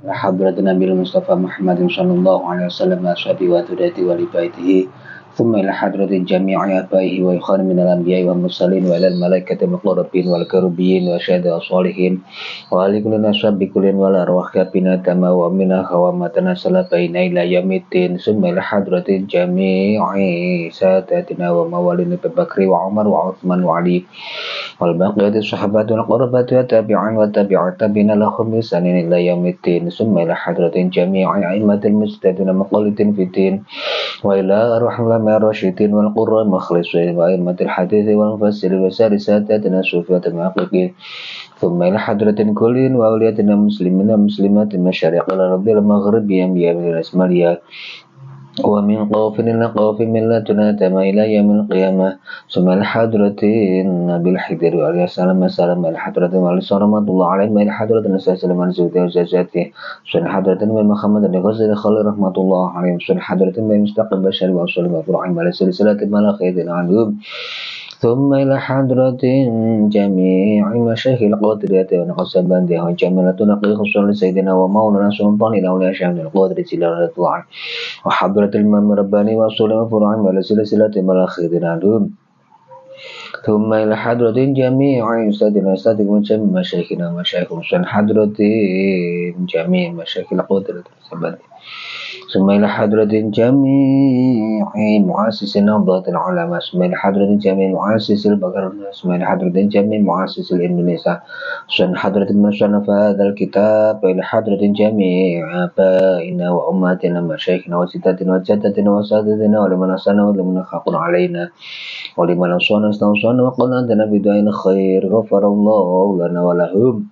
حضرة النبي المصطفى محمد صلى الله عليه وسلم وأصحابه وذريته وآل بيته ثم إلى حضرة جميع آبائه وإخوانه من الأنبياء والمرسلين وإلى الملائكة المقربين والكربيين والشهداء والصالحين وآل كل نصب بكل والأرواح بنا ومنا خوامتنا سلفين إلى يوم الدين ثم إلى حضرة جميع ساداتنا وموالين أبي بكر وعمر وعثمان وعلي والبقية الصحابة والقربة والتابعين والتابعين لهم بإحسان إلى يوم الدين ثم إلى حضرة جميع أئمة المجتهدين المقلدين في الدين وإلى أرواح العلماء الراشدين والقراء المخلصين وأئمة الحديث والمفسرين وسائر ساداتنا الصوفية المحققين ثم إلى حضرة كل وأولياتنا المسلمين والمسلمات المشارق الأرض المغرب أنبياء من الأسمالية ومن قوف إلى قوف من لا تناتم إلى يوم القيامة ثم الحضرة النبي الحضر عليه السلام السلام الحضرة والرسول رحمة الله عليه الحضرة النساء سلام الزوجة وزوجاته ثم الحضرة النبي محمد الغزل خليل رحمة الله عليه ثم الحضرة النبي مستقبل بشر وأصول وإبراهيم عليه سلسلة الملائكة عنهم ثم إلى حضرة جميع مشايخ القادرية ونقصبان وجملة نقيق صلى سيدنا ومولانا سلطان الأولياء شهد القادر سلالة الله وحضرة الإمام الرباني وأصول وفروع على سلسلة الملائكة عنهم ثم إلى حضرة جميع أستاذنا أستاذ وجميع مشايخنا ومشايخ حضرة جميع مشايخ القادرية ثم إلى حضرة جميع مؤسس نهضة العلماء ثم إلى حضرة جميع مؤسس البقر ثم إلى حضرة جميع مؤسس الإندونيسيا ثم حضرة من صنف هذا الكتاب إلى حضرة جميع آبائنا وأمهاتنا مشايخنا وستاتنا وجداتنا وسادتنا ولمن أحسن ولمن خاقنا علينا ولمن أوصانا استوصانا وقلنا أنتنا بدعاء الخير غفر الله لنا ولهم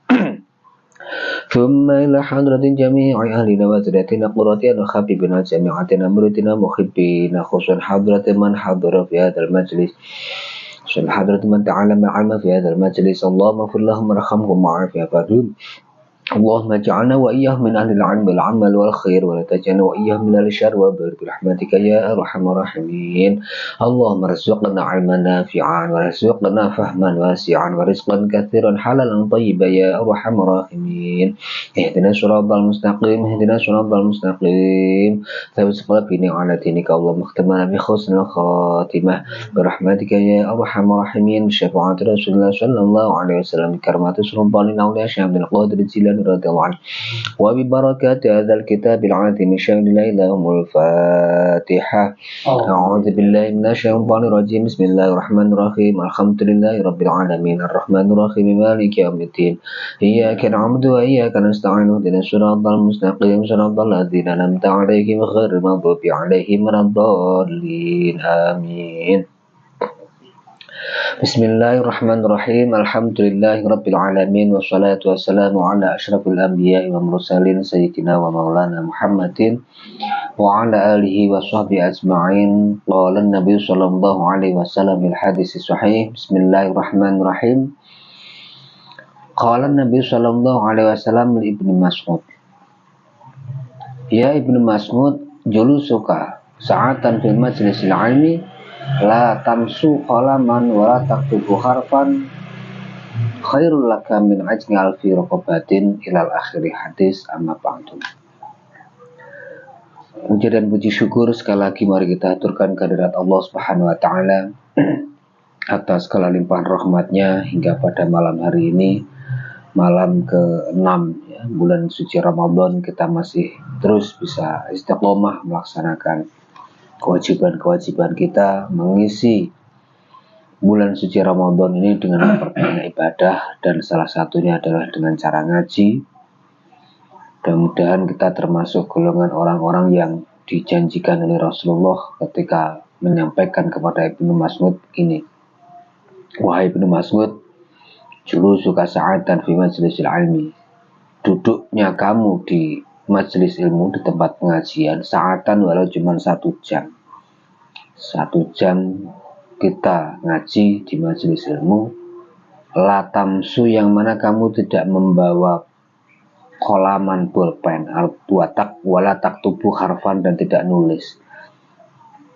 ثم إلى حضرة جميع أهلنا وزريتنا قراتنا وحبيبنا جميعتنا مريدنا محبين خصوصا حضرة من حضر في هذا المجلس خصوصا حضرة من تعلم العلم في هذا المجلس اللهم اغفر لهم وارحمهم وعافهم وعافهم اللهم اجعلنا وإياهم من أهل العلم والعمل والخير ولا تجعلنا وإياهم من أهل الشر والبر برحمتك يا أرحم الراحمين اللهم ارزقنا علما نافعا وارزقنا فهما واسعا ورزقا كثيرا حلالا طيبا يا أرحم الراحمين اهدنا الصراط المستقيم اهدنا الصراط المستقيم ثبت قلبنا على دينك اللهم اختمنا بحسن الخاتمة برحمتك يا أرحم الراحمين شفاعة رسول الله صلى الله عليه وسلم كرامة سلطان الأولياء شيخ عبد القادر الجيلاني رضي الله عنه وببركات هذا الكتاب العظيم شهد لا إله إلا الفاتحة أعوذ بالله من الشيطان الرجيم بسم الله الرحمن الرحيم الحمد لله رب العالمين الرحمن الرحيم مالك يوم الدين إياك نعبد وإياك نستعين اهدنا الصراط المستقيم صراط الذين أنعمت عليهم غير المغضوب عليهم ولا الضالين آمين بسم الله الرحمن الرحيم الحمد لله رب العالمين والصلاة والسلام على أشرف الأنبياء والمرسلين سيدنا ومولانا محمد وعلى آله وصحبه أجمعين قال النبي صلى الله عليه وسلم في الحديث الصحيح بسم الله الرحمن الرحيم قال النبي صلى الله عليه وسلم لابن مسعود يا ابن مسعود جلوسك ساعة في المجلس العلمي la tamsu qalaman wa la taktubu harfan khairul laka min ajni alfi raqabatin ilal akhiri hadis amma ba'du. Puji dan puji syukur sekali lagi mari kita aturkan kehadirat Allah Subhanahu wa taala atas segala limpahan rahmatnya hingga pada malam hari ini, malam ke-6 ya, bulan suci Ramadan, kita masih terus bisa istiqomah melaksanakan kewajiban-kewajiban kita, mengisi bulan suci Ramadan ini dengan memperbanyak ibadah, dan salah satunya adalah dengan cara ngaji. Mudah-mudahan kita termasuk golongan orang-orang yang dijanjikan oleh Rasulullah ketika menyampaikan kepada Ibnu Mas'ud ini, wahai Ibnu Mas'ud, julusuka sa'atan fi majlisil ilmi, duduknya kamu di majelis ilmu, di tempat pengajian, saatan walau cuma 1 jam. 1 jam kita ngaji di majelis ilmu, la tamsu yang mana kamu tidak membawa kolaman pulpen, wala taktubu harfan dan tidak nulis.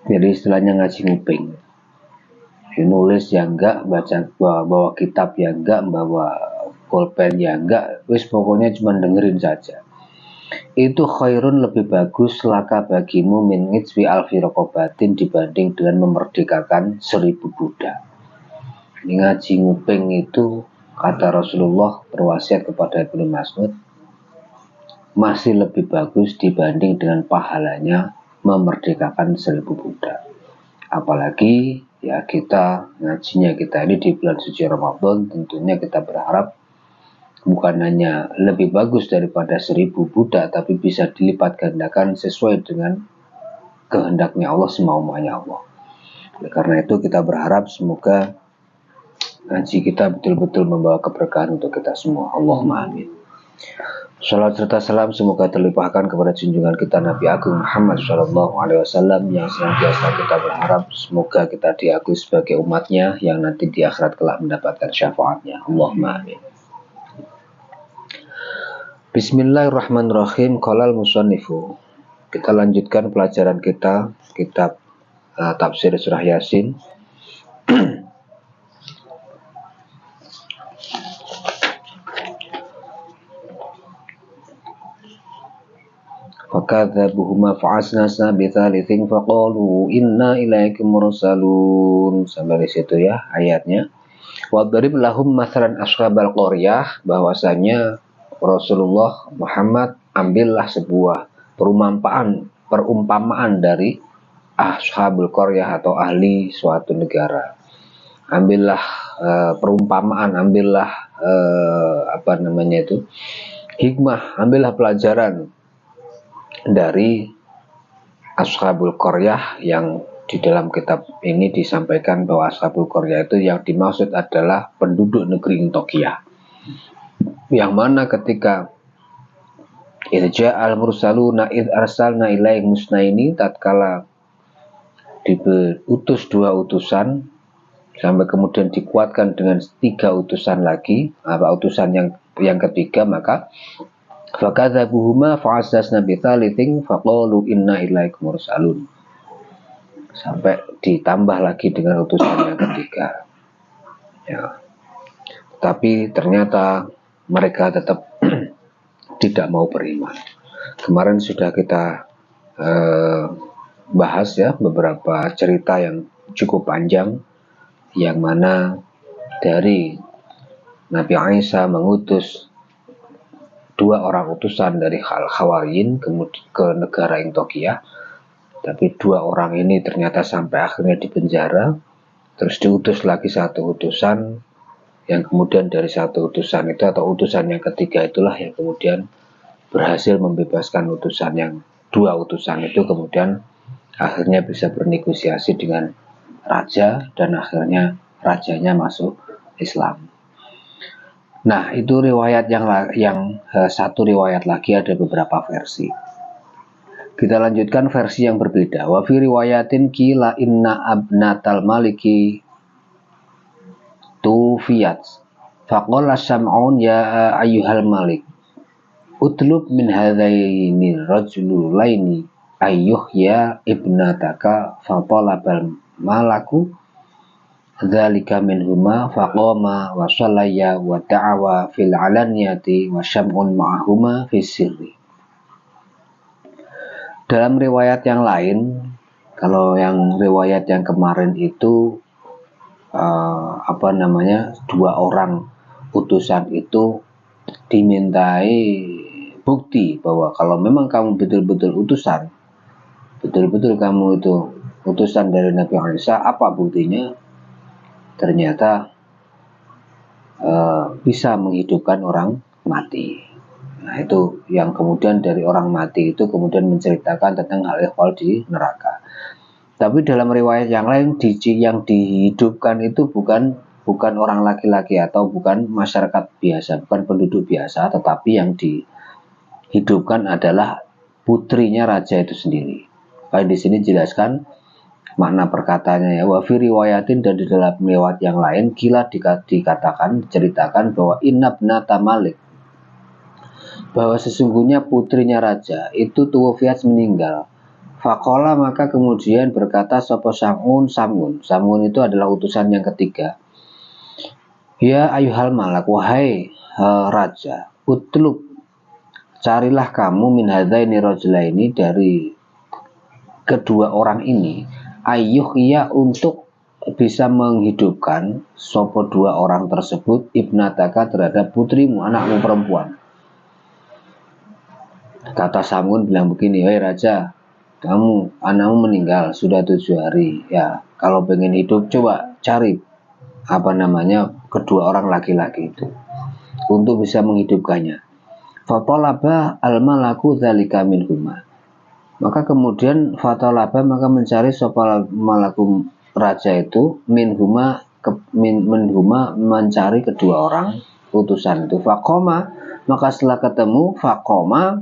Jadi istilahnya ngaji nguping. Nulis ya enggak, bawa kitab ya enggak, bawa pulpen ya enggak, wis pokoknya cuma dengerin saja. itu khairun lebih bagus laka bagimu min ngitswi alfi rokobatin dibanding dengan memerdekakan 1000 budak. Ini ngaji nguping itu kata Rasulullah berwasiat kepada Ibnu Mas'ud masih lebih bagus dibanding dengan pahalanya memerdekakan 1000 budak. Apalagi ya kita ngajinya kita ini di bulan suci Ramadan, tentunya kita berharap bukan hanya lebih bagus daripada 1000 budak, tapi bisa dilipat gandakan sesuai dengan kehendaknya Allah, semau-maunya Allah. Oleh karena itu kita berharap semoga ngaji kita betul-betul membawa keberkahan untuk kita semua. Allahumma amin. Salat serta salam semoga terlimpahkan kepada junjungan kita Nabi Agung Muhammad SAW yang senantiasa kita berharap semoga kita diakui sebagai umatnya yang nanti di akhirat kelak mendapatkan syafaatnya. Allahumma amin. Bismillahirrahmanirrahim. Qalal musannifu. Kita lanjutkan pelajaran kita kitab tafsir surah Yasin. Fakadzabuhuma fa'asnasna bitsalitsin faqalu inna ilaikum mursalun. Sampai di situ ya ayatnya. Wadrib lahum mathalan ashabal qaryah, bahwasanya Rasulullah Muhammad ambillah sebuah perumpamaan dari ashabul qaryah atau ahli suatu negara. Ambillah perumpamaan, ambillah hikmah, ambillah pelajaran dari ashabul qaryah, yang di dalam kitab ini disampaikan bahwa ashabul qaryah itu yang dimaksud adalah penduduk negeri Antokia, yang mana ketika irja al-mursaluna id arsalna ilaihim musnaini, tatkala diutus 2 utusan sampai kemudian dikuatkan dengan 3 utusan lagi, utusan yang ketiga, maka fakadzabuhuma fa'asasna bitsalitsin faqalu inna ilaikum mursalun, sampai ditambah lagi dengan utusan yang ketiga ya. Tapi ternyata mereka tetap tidak mau beriman. Kemarin sudah kita bahas ya beberapa cerita yang cukup panjang, yang mana dari Nabi Isa mengutus 2 orang utusan dari Khawariyin ke negara Antokia, tapi 2 orang ini ternyata sampai akhirnya dipenjara. Terus diutus lagi 1 utusan, yang kemudian dari 1 utusan itu atau utusan yang ketiga itulah yang kemudian berhasil membebaskan utusan yang 2 utusan itu, kemudian akhirnya bisa bernegosiasi dengan raja dan akhirnya rajanya masuk Islam. Nah, itu riwayat yang satu riwayat lagi, ada beberapa versi. Kita lanjutkan versi yang berbeda. Wa fi riwayatin qila inna abnatal maliki tufiyat. Faqala Sam'un ya ayyuhal malik utlub min hadzaini rajulaini ayyuhya ibnataka fatalabal malaku dzalika minhuma faqama wa shallaya wa ta'awa fil alaniyati wa syam'un ma'ahuma fis sirri. Dalam riwayat yang lain, kalau yang riwayat yang kemarin itu 2 orang utusan itu dimintai bukti bahwa kalau memang kamu betul-betul utusan, betul-betul kamu itu utusan dari Nabi Isa, apa buktinya? Ternyata bisa menghidupkan orang mati. Nah, itu yang kemudian dari orang mati itu kemudian menceritakan tentang hal ehwal di neraka. Tapi dalam riwayat yang lain, yang dihidupkan itu bukan orang laki-laki atau bukan masyarakat biasa, bukan penduduk biasa, tetapi yang dihidupkan adalah putrinya raja itu sendiri. Baik, di sini jelaskan makna perkataannya ya. Wa fi riwayatin, dan di dalam riwayat yang lain kila diceritakan bahwa inabnata Malik, bahwa sesungguhnya putrinya raja itu tuwafiyat, meninggal. Faqala, maka kemudian berkata sapa Sam'un itu adalah utusan yang ketiga. Ya ayuhal malak, wahai raja, utlub, carilah kamu min hadzaini rajulaini, dari kedua orang ini, ayyuhya, untuk bisa menghidupkan sopo dua orang tersebut, ibnataka, terhadap putrimu, anakmu perempuan. Kata Samgun bilang begini, wahai raja, kamu anakmu meninggal sudah 7 hari, ya kalau pengen hidup coba cari kedua orang laki-laki itu untuk bisa menghidupkannya. Fatalaba al-malaku dzalika minhuma. Maka kemudian fatalaba, maka mencari sopal malaku, raja itu, minhuma mencari kedua orang utusan itu. Faqoma, maka setelah ketemu, faqoma,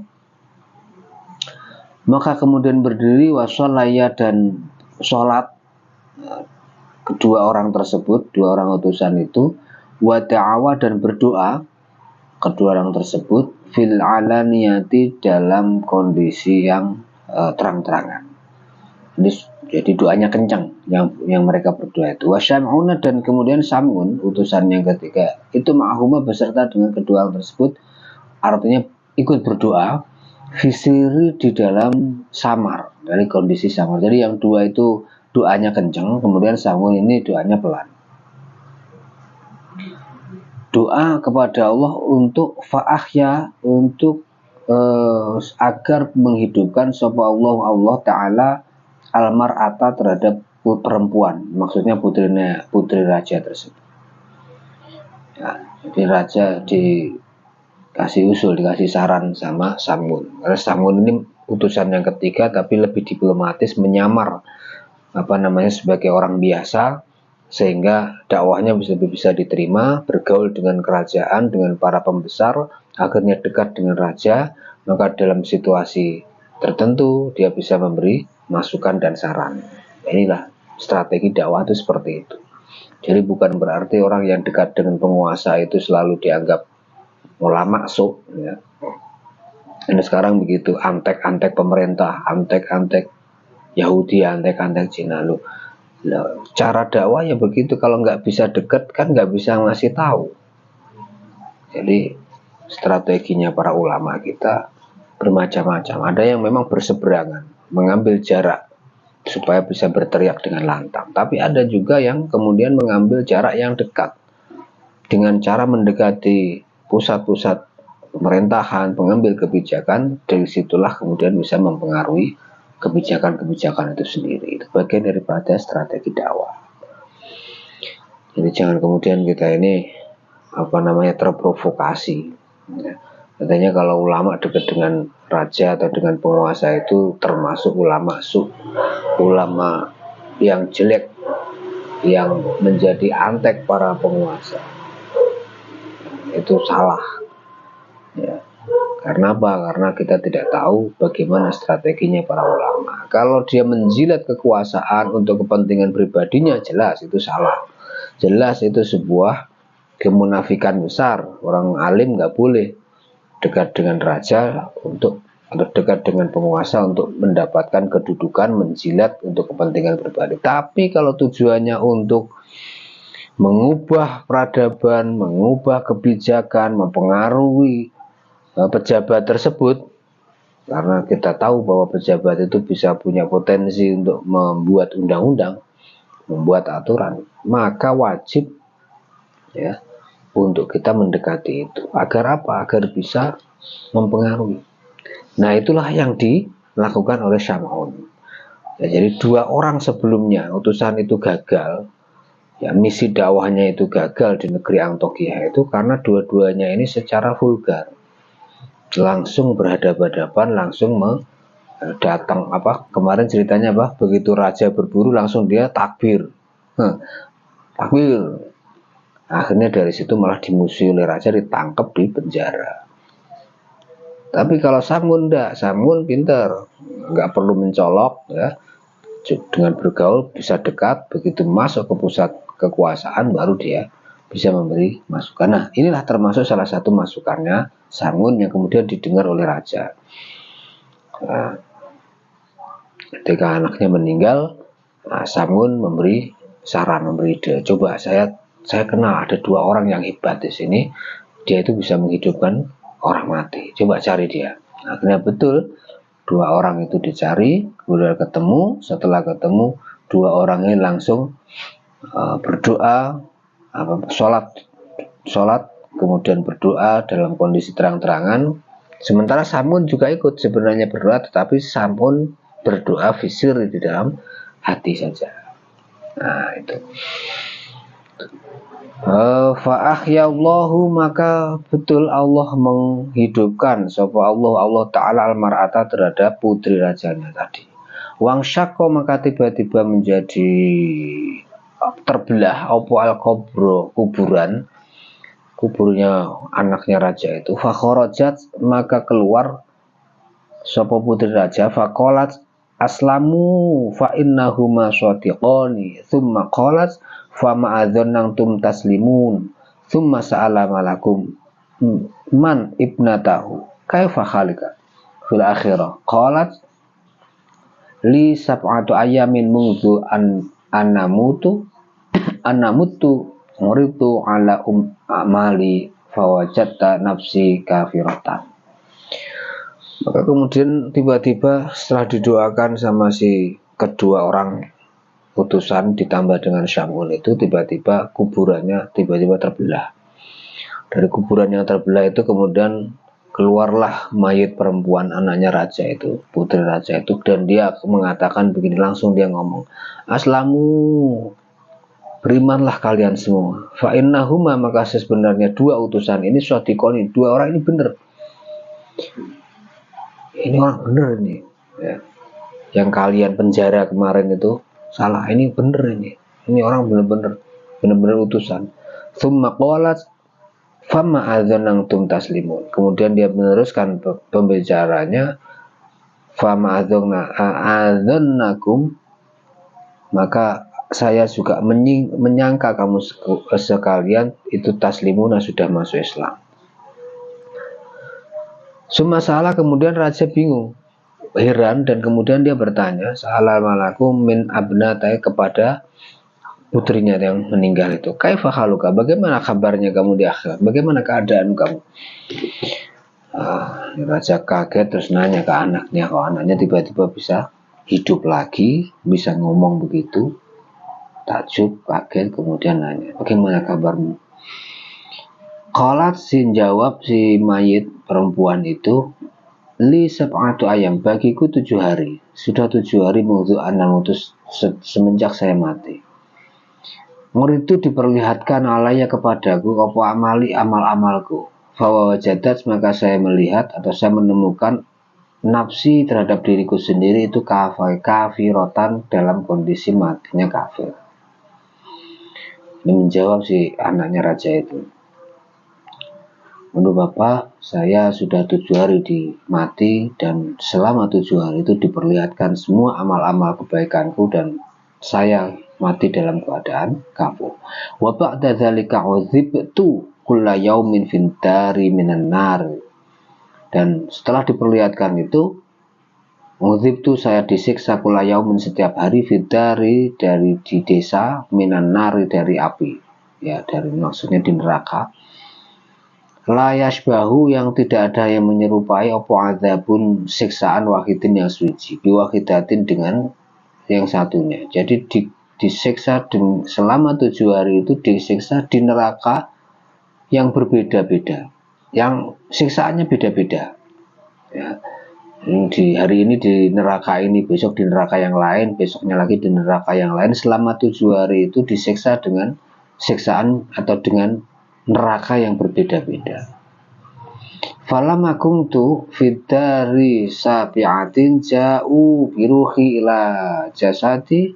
maka kemudian berdiri, wasolaya, dan sholat kedua orang tersebut, dua orang utusan itu, wa ta'awa, dan berdoa kedua orang tersebut, fil alaniyati, dalam kondisi yang terang-terangan. Jadi doanya kencang yang mereka berdoa itu. Wasyam'una, dan kemudian Sam'un, utusan yang ketiga itu, ma'huma, beserta dengan kedua orang tersebut, artinya ikut berdoa, fisiri, di dalam samar, dari kondisi samar. Jadi yang dua itu doanya kencang, kemudian Sam'un ini doanya pelan. Doa kepada Allah untuk fa'ahya, untuk agar menghidupkan sapa Allah Ta'ala almar'ata, terhadap perempuan, maksudnya putri raja tersebut. Ya, jadi raja dikasih usul, dikasih saran sama Samgun. Karena Samgun ini utusan yang ketiga, tapi lebih diplomatis, menyamar sebagai orang biasa, sehingga dakwahnya bisa diterima, bergaul dengan kerajaan, dengan para pembesar, akhirnya dekat dengan raja. Maka dalam situasi tertentu dia bisa memberi masukan dan saran. Inilah strategi dakwah itu seperti itu. Jadi bukan berarti orang yang dekat dengan penguasa itu selalu dianggap ulama sok, ya. Dan sekarang begitu, antek-antek pemerintah, antek-antek Yahudi, antek-antek Cina. Loh, cara dakwah ya begitu, kalau nggak bisa dekat kan nggak bisa ngasih tahu. Jadi strateginya para ulama kita bermacam-macam. Ada yang memang berseberangan, mengambil jarak supaya bisa berteriak dengan lantang. Tapi ada juga yang kemudian mengambil jarak yang dekat dengan cara mendekati pusat-pusat pemerintahan, pengambil kebijakan. Dari situlah kemudian bisa mempengaruhi kebijakan-kebijakan itu sendiri. Itu bagian daripada strategi dakwah. Jadi jangan kemudian kita ini terprovokasi. Ya. Katanya kalau ulama dekat dengan raja atau dengan penguasa itu termasuk ulama ulama yang jelek, yang menjadi antek para penguasa. Itu salah. Ya. Karena apa? Karena kita tidak tahu bagaimana strateginya para ulama. Kalau dia menjilat kekuasaan untuk kepentingan pribadinya, jelas itu salah. Jelas itu sebuah kemunafikan besar. Orang alim nggak boleh dekat dengan raja atau dekat dengan penguasa untuk mendapatkan kedudukan, menjilat untuk kepentingan pribadi. Tapi kalau tujuannya untuk mengubah peradaban, mengubah kebijakan, mempengaruhi pejabat tersebut, karena kita tahu bahwa pejabat itu bisa punya potensi untuk membuat undang-undang, membuat aturan, maka wajib ya untuk kita mendekati itu. Agar apa? Agar bisa mempengaruhi. Nah, itulah yang dilakukan oleh Sam'un. Ya, jadi dua orang sebelumnya utusan itu gagal, ya, misi dakwahnya itu gagal di negeri Antokia itu karena dua-duanya ini secara vulgar, langsung berhadapan-hadapan, langsung datang kemarin ceritanya begitu raja berburu langsung dia takbir, takbir. Akhirnya dari situ malah dimusuhi oleh raja, ditangkap, di penjara. Tapi kalau Sam'un enggak, Sam'un pintar, nggak perlu mencolok, ya, dengan bergaul bisa dekat, begitu masuk ke pusat kekuasaan baru dia bisa memberi masukan. Nah, inilah termasuk salah satu masukannya Sam'un yang kemudian didengar oleh raja. Nah, ketika anaknya meninggal, Sam'un memberi saran, memberi ide, coba saya kenal ada dua orang yang hebat di sini, dia itu bisa menghidupkan orang mati. Coba cari dia. Akhirnya betul, 2 orang itu dicari, kemudian ketemu. Setelah ketemu, 2 orang ini langsung berdoa, sholat, kemudian berdoa dalam kondisi terang-terangan. Sementara Samun juga ikut sebenarnya berdoa, tetapi Samun berdoa fisir di dalam hati saja. Nah itu. Fa'ahyallahu, maka betul Allah menghidupkan sapa Allah Ta'ala al-mar'ata terhadap putri rajanya tadi. Wang syakko, maka tiba-tiba menjadi terbelah opo al-kubro, kuburnya anaknya raja itu. Fakhrajat, maka keluar sapa putri raja. Faqalat aslamu fa innahuma shadiqani thumma qalat fa ma'adzannantum taslimun thumma sa'ala malakum man ibnatahu kaifa khalika fil akhirah qalat li sab'atu ayamin mundu anamutu muritu ala amali fawajatta nafsi kafiratan. Maka kemudian tiba-tiba setelah didoakan sama si kedua orang utusan ditambah dengan Syamun itu, tiba-tiba kuburannya tiba-tiba terbelah. Dari kuburan yang terbelah itu kemudian keluarlah mayit perempuan anaknya raja itu, putri raja itu, dan dia mengatakan begini, langsung dia ngomong, aslamu, berimanlah kalian semua, fa innahuma, maka sebenarnya 2 utusan ini syadiqoni, 2 orang ini benar. Ini orang bener ini ya. Yang kalian penjara kemarin itu salah, ini bener ini orang bener-bener utusan. Tsumma qalat fama adzanantum taslimun. Kemudian dia meneruskan pembicaranya, fama adzannakum, maka saya juga menyangka kamu sekalian itu taslimuna, sudah masuk Islam. Masalah, kemudian raja bingung, heran, dan kemudian dia bertanya, sa'alal malaku min abnatai, kepada putrinya yang meninggal itu, kaifa haluka, bagaimana kabarnya kamu di akhirat, bagaimana keadaan kamu? Raja kaget terus nanya ke anaknya, kok anaknya tiba-tiba bisa hidup lagi, bisa ngomong begitu, takjub, kaget, kemudian nanya, bagaimana kabarmu? Qalat, jawab si mayit perempuan itu, li sab'atu ayam, bagiku 7 hari, sudah 7 hari mudhu anamutus, semenjak saya mati. Murid itu diperlihatkan alaya kepadaku apa amali, amal-amalku. Fawajadat, maka saya melihat atau saya menemukan nafsi terhadap diriku sendiri itu kafirotan, dalam kondisi matinya kafir. Ini menjawab si anaknya raja itu, menurut Bapak, saya sudah 7 hari mati, dan selama 7 hari itu diperlihatkan semua amal-amal kebaikanku, dan saya mati dalam keadaan kafir. Wa ba'da dzalika uzibtu kulla yaumin fintari minan nar. Dan setelah diperlihatkan itu, uzibtu, saya disiksa kulla yaumin, setiap hari, fintari, dari di desa, minan nar, dari api. Ya, dari maksudnya di neraka. La yasbahu, yang tidak ada yang menyerupai opo adzabun, siksaan wahidin yang suci, biwahidatin, dengan yang satunya. Jadi disiksa selama 7 hari itu disiksa di neraka yang berbeda-beda, yang siksaannya beda-beda ya. Di hari ini di neraka ini, besok di neraka yang lain, besoknya lagi di neraka yang lain. Selama 7 hari itu disiksa dengan siksaan atau dengan neraka yang berbeda-beda. Falamma kuntu fidari sabi'atin ja'u biruhi ila jasadi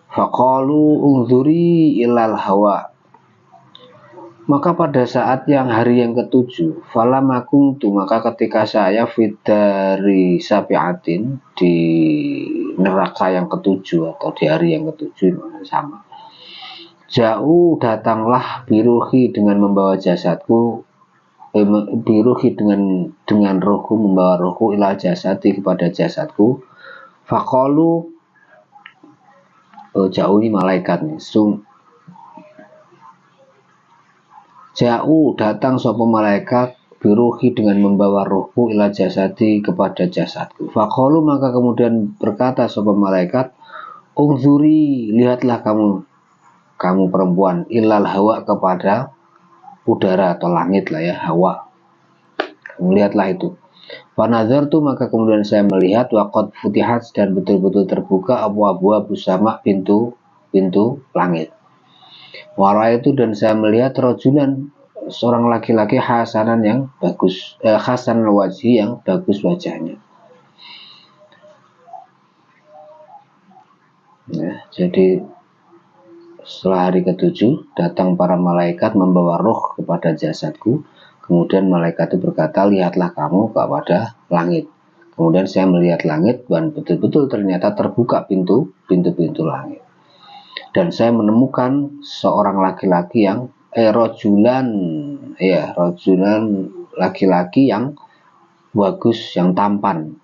faqalu unzuri ilal hawa. Maka pada saat yang hari yang ke-7, falamma kuntu, maka ketika saya fidari sabi'atin, di neraka yang ke-7 atau di hari yang ke-7 sama. Jauh, datanglah biruhi, dengan membawa jasadku, biruhi, dengan rohku, membawa rohku, ila jasadi, kepada jasadku. Faqalu, jauh ini malaikat nih. Jauh, datang suatu malaikat, biruhi dengan membawa ruhku ila jasadi kepada jasadku. Faqalu maka kemudian berkata sapa malaikat, ungzuri lihatlah kamu perempuan ilal hawa kepada udara atau langit lah ya, hawa. Melihatlah itu. Panazar tuh maka kemudian saya melihat waqad futihat dan betul-betul terbuka abu-abu sama pintu langit. Wara itu dan saya melihat rojulan seorang laki-laki hasanan yang bagus, hasan wajhi yang bagus wajahnya. Ya, jadi setelah hari ke-7 datang para malaikat membawa roh kepada jasadku. Kemudian malaikat itu berkata, lihatlah kamu kepada langit. Kemudian saya melihat langit dan betul-betul ternyata terbuka pintu-pintu langit. Dan saya menemukan seorang laki-laki yang rojulan laki-laki yang bagus, yang tampan.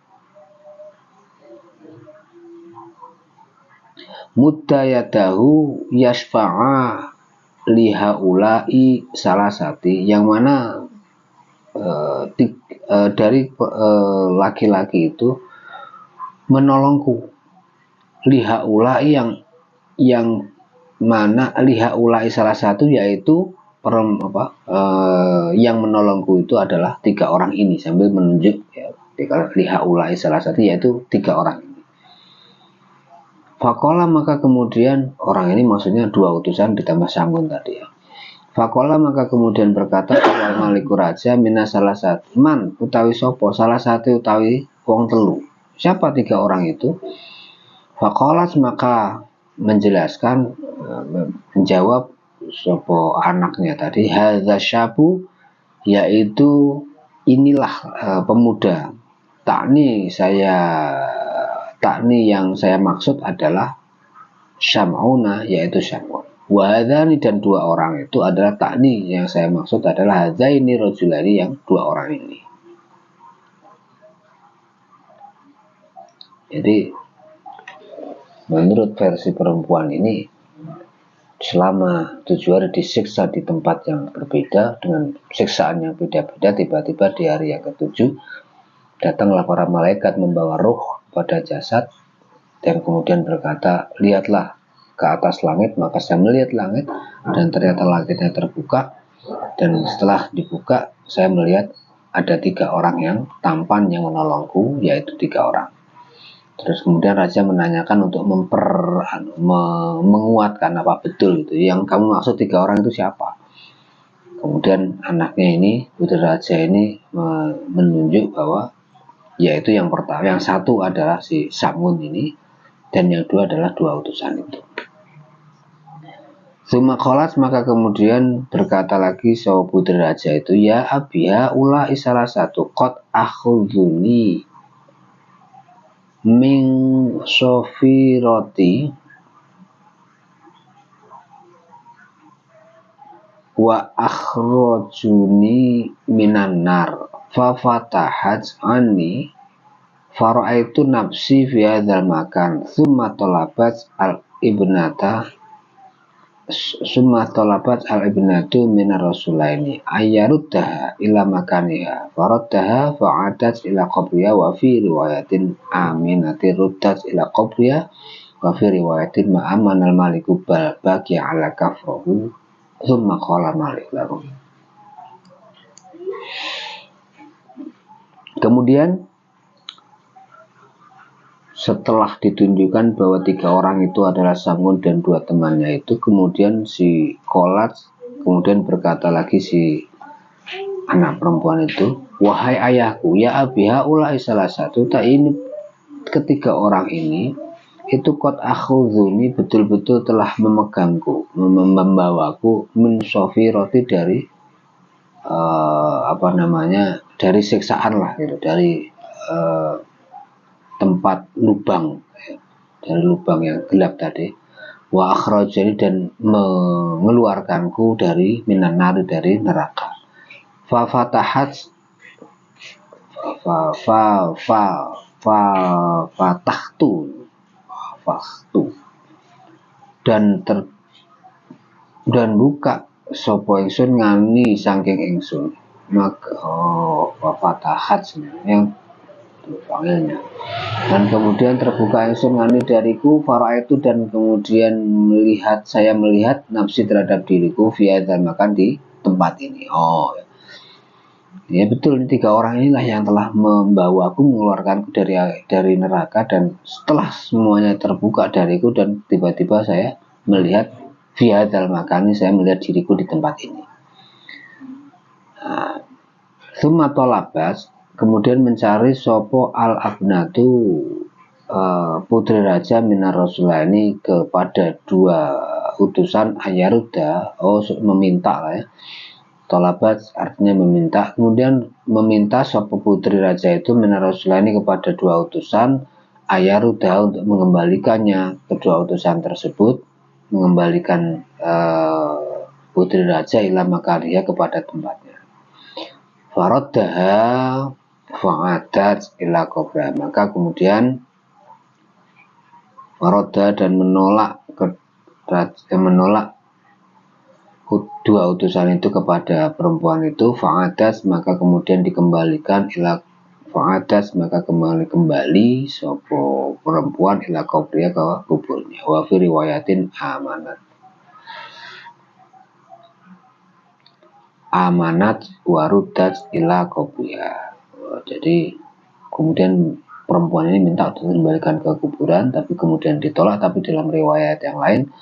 Muddayadahu yashfa'a lihaulai salasati, yang mana dari laki-laki itu menolongku, lihaulai yang mana lihaulai salah satu yaitu yang menolongku itu adalah 3 orang ini, sambil menunjuk ya, lihaulai salah satu yaitu 3 orang ini. Fakola maka kemudian orang ini maksudnya 2 utusan ditambah Samun tadi ya. Fakola maka kemudian berkata kalau maliku raja mina salah satu man utawi sopo salah satu utawi wong telu. Siapa 3 orang itu? Fakolas maka menjelaskan, menjawab sopo anaknya tadi, hadza syabu, yaitu inilah pemuda. Takni yang saya maksud adalah Syam'una, yaitu Syam'un. Wahadani dan 2 orang itu adalah takni yang saya maksud adalah hadzaini rajulani, yang 2 orang ini. Jadi menurut versi perempuan ini selama 7 hari disiksa di tempat yang berbeda dengan siksaan yang beda-beda, tiba-tiba di hari yang ke-7 datanglah para malaikat membawa ruh pada jasad dan kemudian berkata, lihatlah ke atas langit. Maka saya melihat langit dan ternyata langitnya terbuka, dan setelah dibuka saya melihat ada 3 orang yang tampan yang menolongku, yaitu 3 orang. Terus kemudian raja menanyakan untuk menguatkan apa betul itu yang kamu maksud 3 orang itu siapa. Kemudian anaknya ini, putri raja ini menunjuk bahwa yaitu yang pertama, yang satu adalah si Samun ini, dan yang 2 adalah 2 utusan itu. Suma kholas maka kemudian berkata lagi so putri raja itu, ya abiha ula isalah satu kot akhuduni ming sofiroti wa akhrajuni minan nar fa fatahat anni faraitu nafsi fi hadzal makan summa talabat al ibnatu minar rasulaini ayyaruddaha ila makaniha faraddaha fa'adat ila qabriya wa fi riwayatin aminati ruddat ila qabriya wa fi riwayatin ma'amanal maliku baki ala kafrahu summa qala malik lahum. Kemudian setelah ditunjukkan bahwa 3 orang itu adalah Samun dan 2 temannya itu, kemudian si Kolat kemudian berkata lagi si anak perempuan itu, wahai ayahku, ya abiha ulai salah satu, tak ini ketiga orang ini itu kot akhuduni betul-betul telah memegangku, membawaku min sofiroti dari dari siksaan lah gitu, dari tempat lubang, dari lubang yang gelap tadi, wa akhrajani dan mengeluarkanku dari minan nari, dari neraka. Fa fatahat fatahtu dan buka sapa ingsun ngani saking ingsun. maka fatahat sebenarnya fa'ilnya. Dan kemudian terbuka ingsun ngani dariku faraitu, dan kemudian saya melihat nafsi terhadap diriku fi hadzal makan, di tempat ini. Ya betul, ini 3 orang inilah yang telah membawa aku, mengeluarkanku dari neraka, dan setelah semuanya terbuka dariku dan tiba-tiba saya melihat fi hadzal makan, saya melihat diriku di tempat ini. Summa talabas, kemudian mencari sopo al-abnatu, putri raja minar Rasulullah ini kepada 2 utusan ayaruda, meminta lah ya. Tolabat artinya meminta. Kemudian meminta sopo putri raja itu minar Rasulullah ini kepada 2 utusan ayaruda, untuk mengembalikannya. Kedua utusan tersebut mengembalikan putri raja ila makariha, kepada tempatnya. Faraddaha fa'adat ila qabra, maka kemudian faradda, dan menolak 2 utusan itu kepada perempuan itu. Fa'adat, maka kemudian dikembalikan ila fa'adat, maka kembali sopo perempuan ila qabriya, ke kuburnya. Wa fi riwayatin amanat warudat ila qabriya. Jadi kemudian perempuan ini minta untuk dikembalikan ke kuburan, tapi kemudian ditolak. Tapi dalam riwayat yang lain,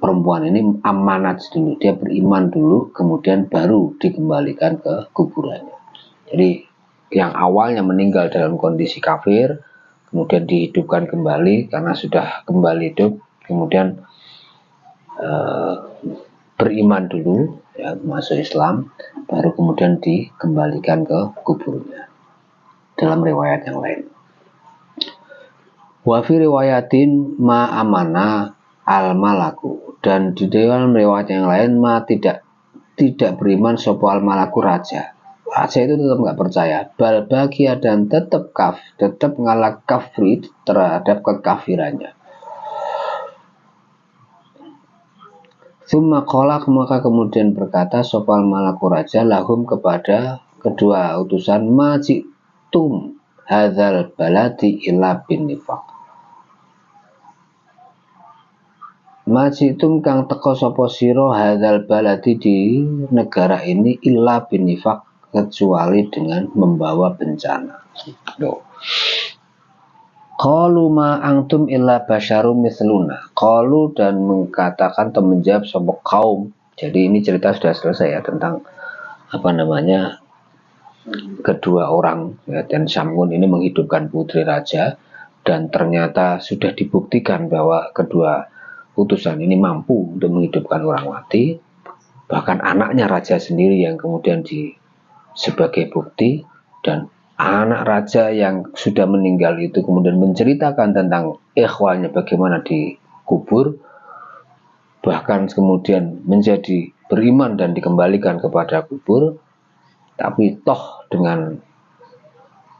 perempuan ini amanat dulu, dia beriman dulu, kemudian baru dikembalikan ke kuburannya. Jadi yang awalnya meninggal dalam kondisi kafir, kemudian dihidupkan kembali karena sudah kembali hidup, kemudian beriman dulu, ya, masuk Islam, baru kemudian dikembalikan ke kuburnya. Dalam riwayat yang lain, wa fi riwayatin ma amana al malaku, dan di dalam riwayat yang lain ma tidak beriman sopo al malaku, raja itu tetap nggak percaya, bal bagia, dan tetap ngalak kafri terhadap kekafirannya. Summa qala, maka kemudian berkata sopal malaku, raja, lahum, kepada kedua utusan, majitum hadzal baladi illa bin nifaq, majitum kang teko sopo siro hadzal baladi, di negara ini, illa bin nifaq, kecuali dengan membawa bencana. Qalu ma antum illa basyarum misluna. Qalu, dan mengatakan atau menjawab sopo kaum. Jadi ini cerita sudah selesai ya, tentang kedua orang, ya, dan Sam'un ini menghidupkan putri raja, dan ternyata sudah dibuktikan bahwa kedua utusan ini mampu untuk menghidupkan orang mati. Bahkan anaknya raja sendiri yang kemudian sebagai bukti, dan anak raja yang sudah meninggal itu kemudian menceritakan tentang ikhwalnya bagaimana dikubur, bahkan kemudian menjadi beriman dan dikembalikan kepada kubur. Tapi toh dengan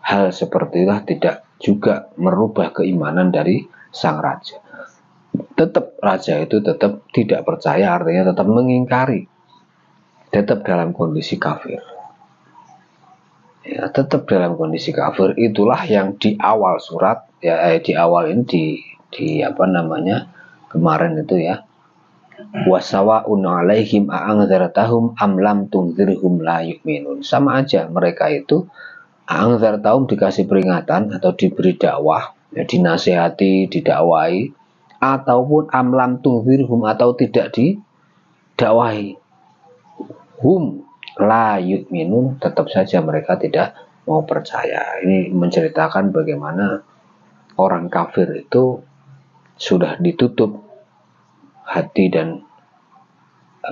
hal seperti itu tidak juga merubah keimanan dari sang raja. Tetap raja itu tetap tidak percaya, artinya tetap mengingkari, tetap dalam kondisi kafir. Ya, tetap dalam kondisi kafir. Itulah yang di awal surat, ya, di awal ini kemarin itu ya, wasawa'un 'alaihim a'anzartahum am lam tunzirhum la yu'minun. Sama aja mereka itu, a'anzartahum dikasih peringatan atau diberi dakwah, ya, dinasihati, didakwai, ataupun am lam tunzirhum, atau tidak didakwahi, hum la yu'minun, tetap saja mereka tidak mau percaya. Ini menceritakan bagaimana orang kafir itu sudah ditutup hati dan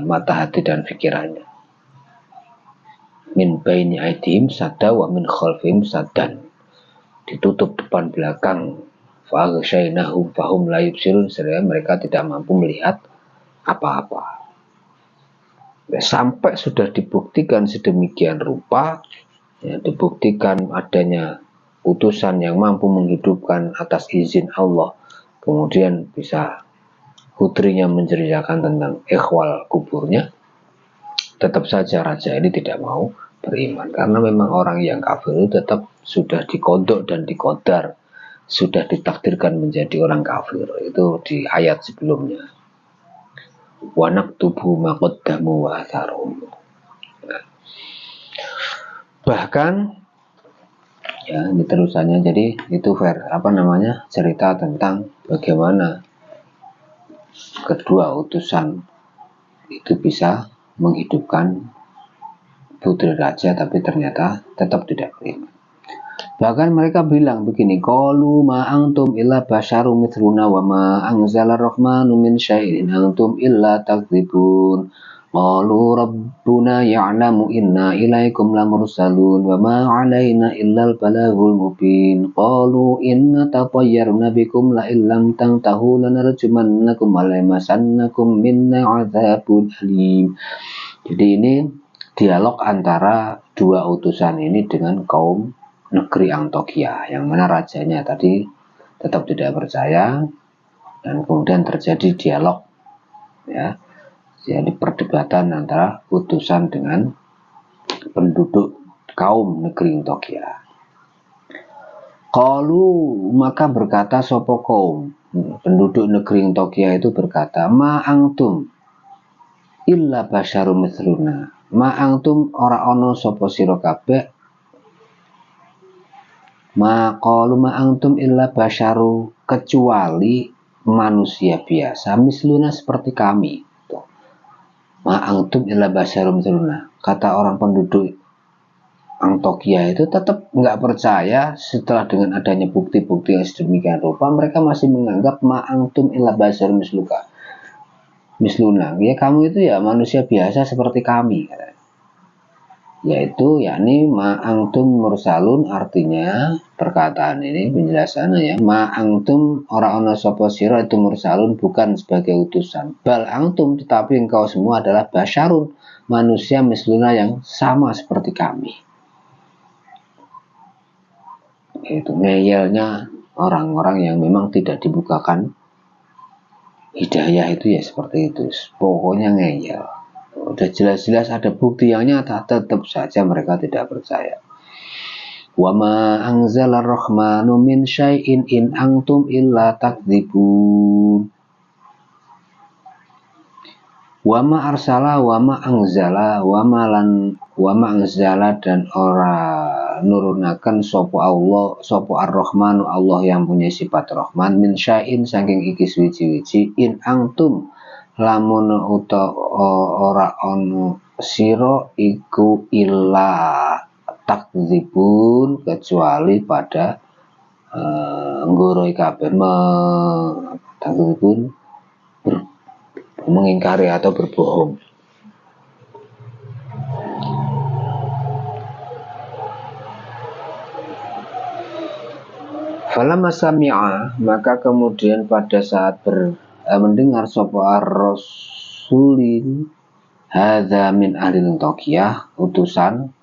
mata hati dan pikirannya. Min baini aidihim sadda wa min khalfihim saddan, ditutup depan belakang. Fa aghshaynahum fahum la yubsirun, sehingga mereka tidak mampu melihat apa-apa. Sampai sudah dibuktikan sedemikian rupa, ya, dibuktikan adanya utusan yang mampu menghidupkan atas izin Allah, kemudian bisa putrinya menceritakan tentang ikhwal kuburnya, tetap saja raja ini tidak mau beriman, karena memang orang yang kafir itu tetap sudah dikodok dan dikodar, sudah ditakdirkan menjadi orang kafir. Itu di ayat sebelumnya. Wa naktubu ma qaddamu wa atharum. Bahkan ya ini terusannya, jadi itu cerita tentang bagaimana kedua utusan itu bisa menghidupkan putri raja, tapi ternyata tetap tidak beriman. Bahkan mereka bilang begini, qalu ma antum illa basyarum mithluna wa ma anzala rahmanu min syai'in antum illa takdzibun. Qalu rabbuna ya'lamu inna ilaikum lamursalun wa ma 'alaina illal balaghul mubin. Qalu inna tatayyarna bikum la illam tantahu lanarjumannakum wa lamassannakum minna 'adzabun alim. Jadi ini dialog antara dua utusan ini dengan kaum negeri Antokia, yang mana rajanya tadi tetap tidak percaya, dan kemudian terjadi dialog, ya, jadi perdebatan antara utusan dengan penduduk kaum negeri Antokia. Qalu, maka berkata sopo kaum penduduk negeri Antokia itu berkata, ma antum illa basyarum mithluna. Ma antum ora ono sopo sira kabeh. Ma qalu ma antum illa basyaru, kecuali manusia biasa, misluna seperti kami. Ma antum illa basyarum mithluna. Kata orang penduduk Antokia itu tetap nggak percaya setelah dengan adanya bukti-bukti yang sedemikian rupa. Mereka masih menganggap ma antum illa basyarum misluna, ya kamu itu ya manusia biasa seperti kami, yaitu yakni ma antum mursalun, artinya perkataan ini penjelasannya ya, ma antum ora ono sapa sira itu mursalun, bukan sebagai utusan, bal antum, tetapi engkau semua adalah basyarun, manusia misluna yang sama seperti kami. Itu ngeyelnya orang-orang yang memang tidak dibukakan hidayah itu ya seperti itu, pokoknya ngeyel. Udah jelas-jelas ada bukti yang nyata, tetap saja mereka tidak percaya. Wa ma anzala rahmanu min syai'in in antum illa takdzibun. Wa ma arsala wa ma anzala wa ma anzala, dan ora nurunakan sopo Allah, sopo ar-Rahmanu, Allah yang punya sifat Rahman, min syai'in saking iki suci-suci, in antum lamun uta ora ono siro iku illa takdzibun, kecuali pada nggoroi kabeh, takdzibun mengingkari atau berbohong. Falamma sami'a, maka kemudian pada saat mendengar sapa ar-rasulin hadza min ahli Antokia, utusan,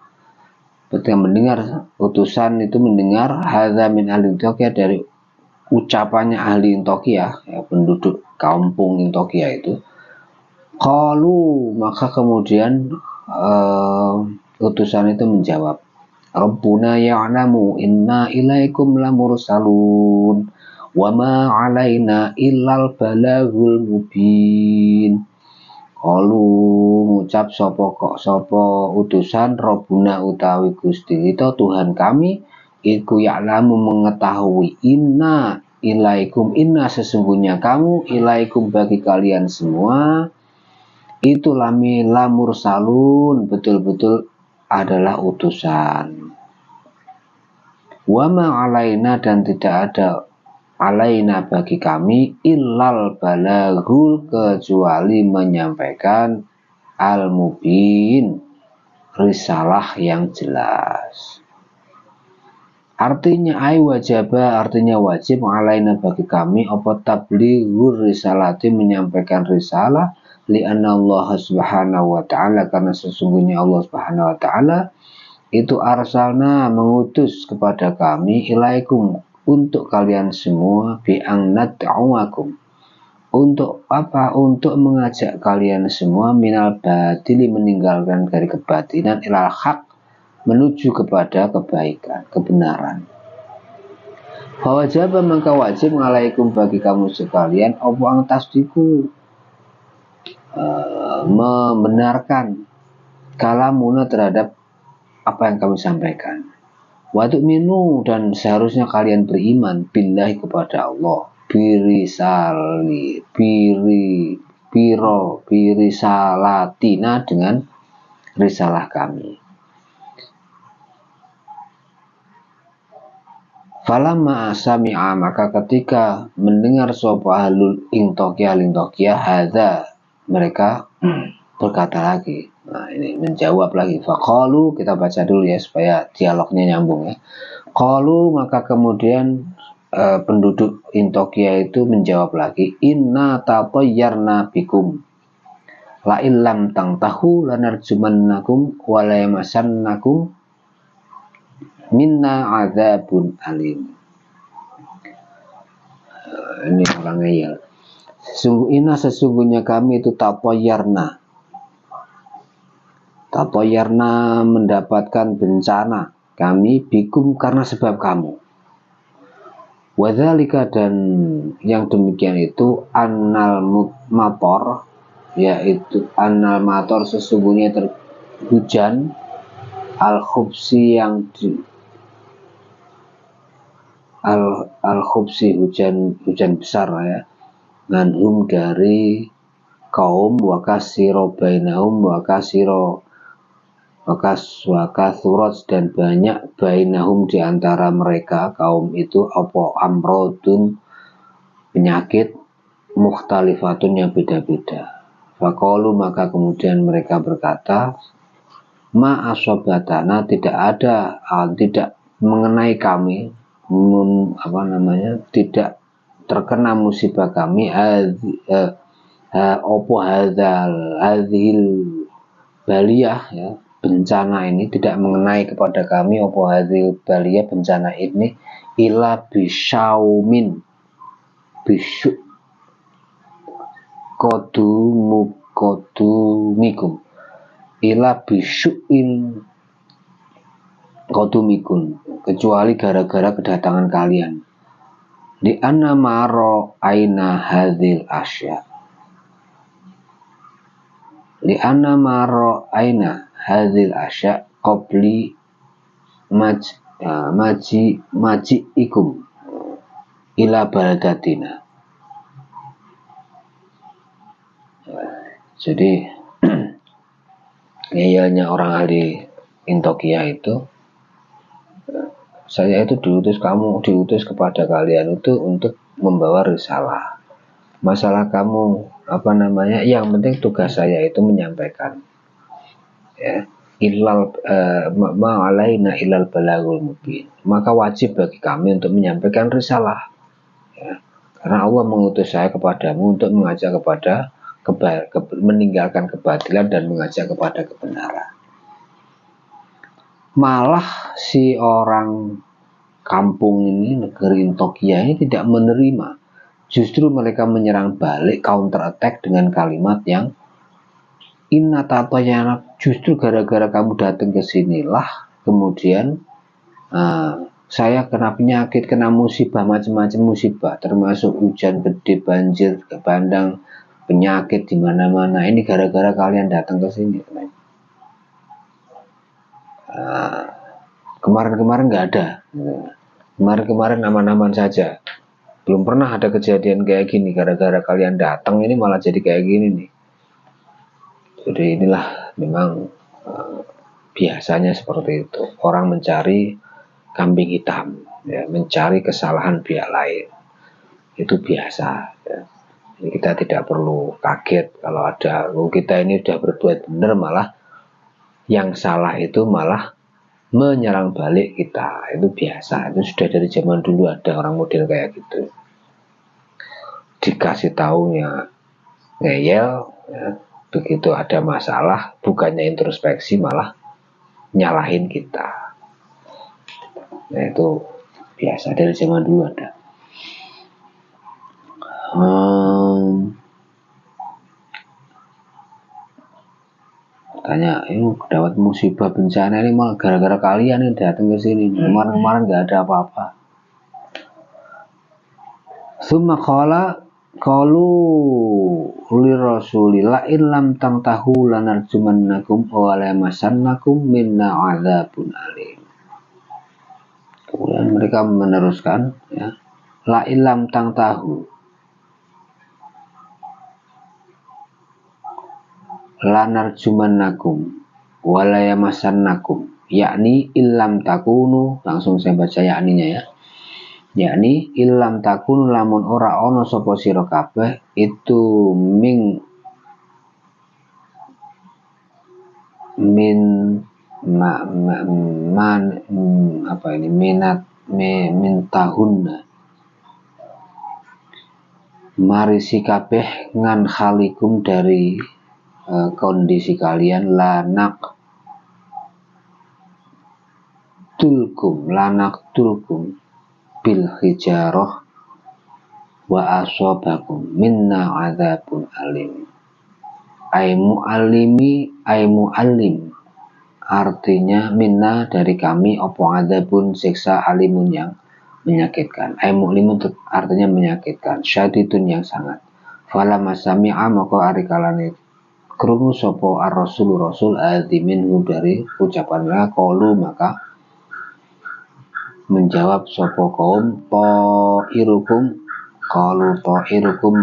ketika mendengar utusan itu mendengar hadza min ahli Antokia, dari ucapannya ahli Antokia, ya, penduduk kampung Antokia itu, qalu, maka kemudian utusan itu menjawab, Rabbuna ya'lamu inna ilaikum lamursalun wa ma 'alaina illal balaghul mubin. Qalu, ngucap sapa utusan, Rabbuna utawi Gusti kita Tuhan kami, iku ya'lamu mengetahui, inna ilaikum, inna sesungguhnya kamu, ilaikum bagi kalian semua, itu lamursalun, betul-betul adalah utusan. Wa ma 'alaina, dan tidak ada alaina bagi kami, illal balaghul, kecuali menyampaikan al-mubin, risalah yang jelas. Artinya artinya wajib, alaina bagi kami, apa tablighur risalati, menyampaikan risalah, li'anna Allah subhanahu wa ta'ala, karena sesungguhnya Allah subhanahu wa ta'ala itu arsalna, mengutus kepada kami, ilaikum, untuk kalian semua, bi'ang nad'uakum, Untuk apa? Untuk mengajak kalian semua minal batili, meninggalkan dari kebatilan, ilal haq, menuju kepada kebaikan, kebenaran. Fawajaba, maka wajib alaikum bagi kamu sekalian apa ang tasdiku, membenarkan kalamuna terhadap apa yang kami sampaikan. Waktu minu, dan seharusnya kalian beriman billahi, kepada Allah, birisalatina, dengan risalah kami. Falamma sami'a, maka ketika mendengar sapa ahlul ing Tokiyah hadza, mereka berkata lagi. Nah, ini menjawab lagi. Faqalu, kita baca dulu ya supaya dialognya nyambung ya. Qalu, maka kemudian penduduk Intokia itu menjawab lagi, inna tatayyarna bikum la illam tangtahu lanarjumannakum wa la yamassannakum minna adzabun alim. Ini orang ngeyel. Sesungguhnya kami itu tatayyarna mendapatkan bencana kami bikum, karena sebab kamu. Wadzalika, dan yang demikian itu annal mator, yaitu annal mator, sesungguhnya hujan al khubsi, yang al khubsi, hujan besar ya, nganhum dari kaum, wakasiro bainahum, wakasurat, dan banyak bainahum di antara mereka kaum itu apa amrodun, penyakit, mukhtalifatun, yang beda-beda. Faqalu, maka kemudian mereka berkata, ma asobatana, tidak mengenai kami, tidak terkena musibah kami, opo hadhil baliyah ya, bencana ini tidak mengenai kepada kami, opo hadhil baliyah, bencana ini, ila bisyaumin bisyuk kodumikum, ila bisyuin kodumikum, kecuali gara-gara kedatangan kalian. Di anna maro aina hadhil asya, li anna maro aina hadhil asya qabli maji'ikum ila baladatina. Jadi ngeyelnya orang ahli Intokia itu, saya itu diutus kepada kalian itu untuk membawa risalah. Masalah kamu yang penting tugas saya itu menyampaikan ya, ma'alaina ilal balagul mubin, maka wajib bagi kami untuk menyampaikan risalah ya, karena Allah mengutus saya kepadamu untuk mengajak kepada meninggalkan kebatilan dan mengajak kepada kebenaran. Malah si orang kampung ini, negeri Intokia ini tidak menerima. Justru mereka menyerang balik, counter attack dengan kalimat yang inna tatayana, justru gara-gara kamu datang ke sinilah kemudian saya kena penyakit, kena musibah, macam-macam musibah, termasuk hujan gede, banjir, bandang, penyakit di mana-mana. Ini gara-gara kalian datang ke sini. Kemarin-kemarin nggak ada. Kemarin aman-aman saja. Belum pernah ada kejadian kayak gini. Gara-gara kalian datang ini malah jadi kayak gini nih. Jadi inilah memang biasanya seperti itu. Orang mencari kambing hitam, ya, mencari kesalahan pihak lain. Itu biasa. Ya. Jadi kita tidak perlu kaget kalau ada kita ini sudah berbuat benar, malah yang salah itu malah menyerang balik kita. Itu biasa, itu sudah dari zaman dulu ada orang model kayak gitu. Dikasih taunya ngeyel ya, begitu ada masalah bukannya introspeksi malah nyalahin kita. Nah, itu biasa dari zaman dulu ada. Tanya, ini dapat musibah bencana ini malah gara-gara kalian yang datang ke sini. Kemarin nggak ada apa-apa. Summa qala qalu li rasulillah in lam tantahu lanarjumannakum wa la yamassannakum minna adzabun alim. Kemudian mereka meneruskan, ya, la ilam tantahu lanarjumannakum wa la yamassannakum, yakni illam takunu, langsung saya baca yakninya ya. Yakni illam takun lamun ora ono sapa sira kabeh itu min apa ini min tahunna marisi kabeh ngan khalikum dari kondisi kalian lanak tulkum bil hijarah wa asobakum minna adzabun alim. Ai muallim artinya minna dari kami opo adzabun siksa alimun yang menyakitkan. Ai mu'limun artinya menyakitkan, syadidun yang sangat. Fala masami'a maka ari kalane krungu sapa ar-rasul minhu dari ucapan la qalu maka menjawab sapa kaum ta'irukum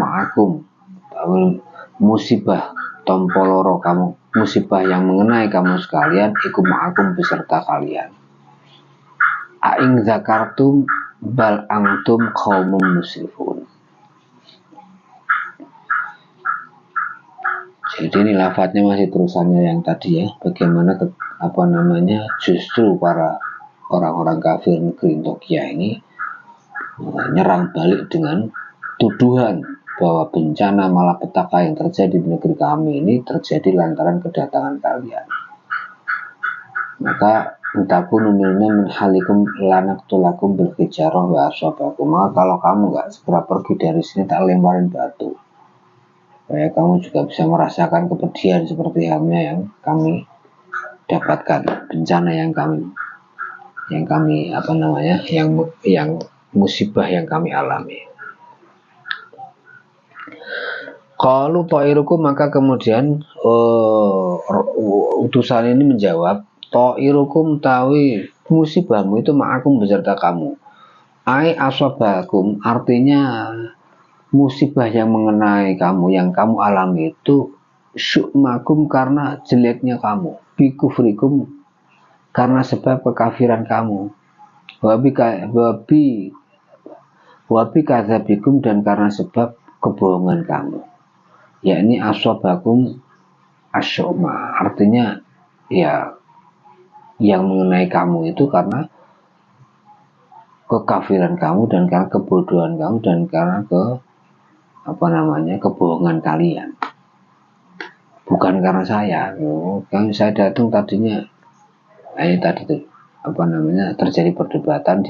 ma'akum, musibah tompoloro kamu, musibah yang mengenai kamu sekalian iku ma'akum beserta kalian. Aing zakartum bal antum qaumum musrifun. Jadi ini lafadznya masih terusannya yang tadi ya, bagaimana justru para orang-orang kafir negeri Tokia ini nyerang balik dengan tuduhan bahwa bencana malapetaka yang terjadi di negeri kami ini terjadi lantaran kedatangan kalian. Maka entakun umilna min halikum lanaktulakum bil hijarah wa aswabakum. Maka kalau kamu gak segera pergi dari sini tak lemparin batu, supaya kamu juga bisa merasakan kepedihan seperti halnya yang kami dapatkan, bencana yang musibah yang kami alami. Qalu ta'irukum, maka kemudian utusan ini menjawab, ta'irukum tawi musibahmu itu ma'akum beserta kamu. Ai asobakum artinya musibah yang mengenai kamu, yang kamu alami itu syu'makum karena jeleknya kamu, bikufrikum karena sebab kekafiran kamu, wabi kadzabikum dan karena sebab kebohongan kamu. Yakni aswabakum asyuma, artinya ya yang mengenai kamu itu karena kekafiran kamu dan karena kebodohan kamu dan karena kebohongan kalian, bukan karena saya. Kan saya datang tadinya terjadi perdebatan,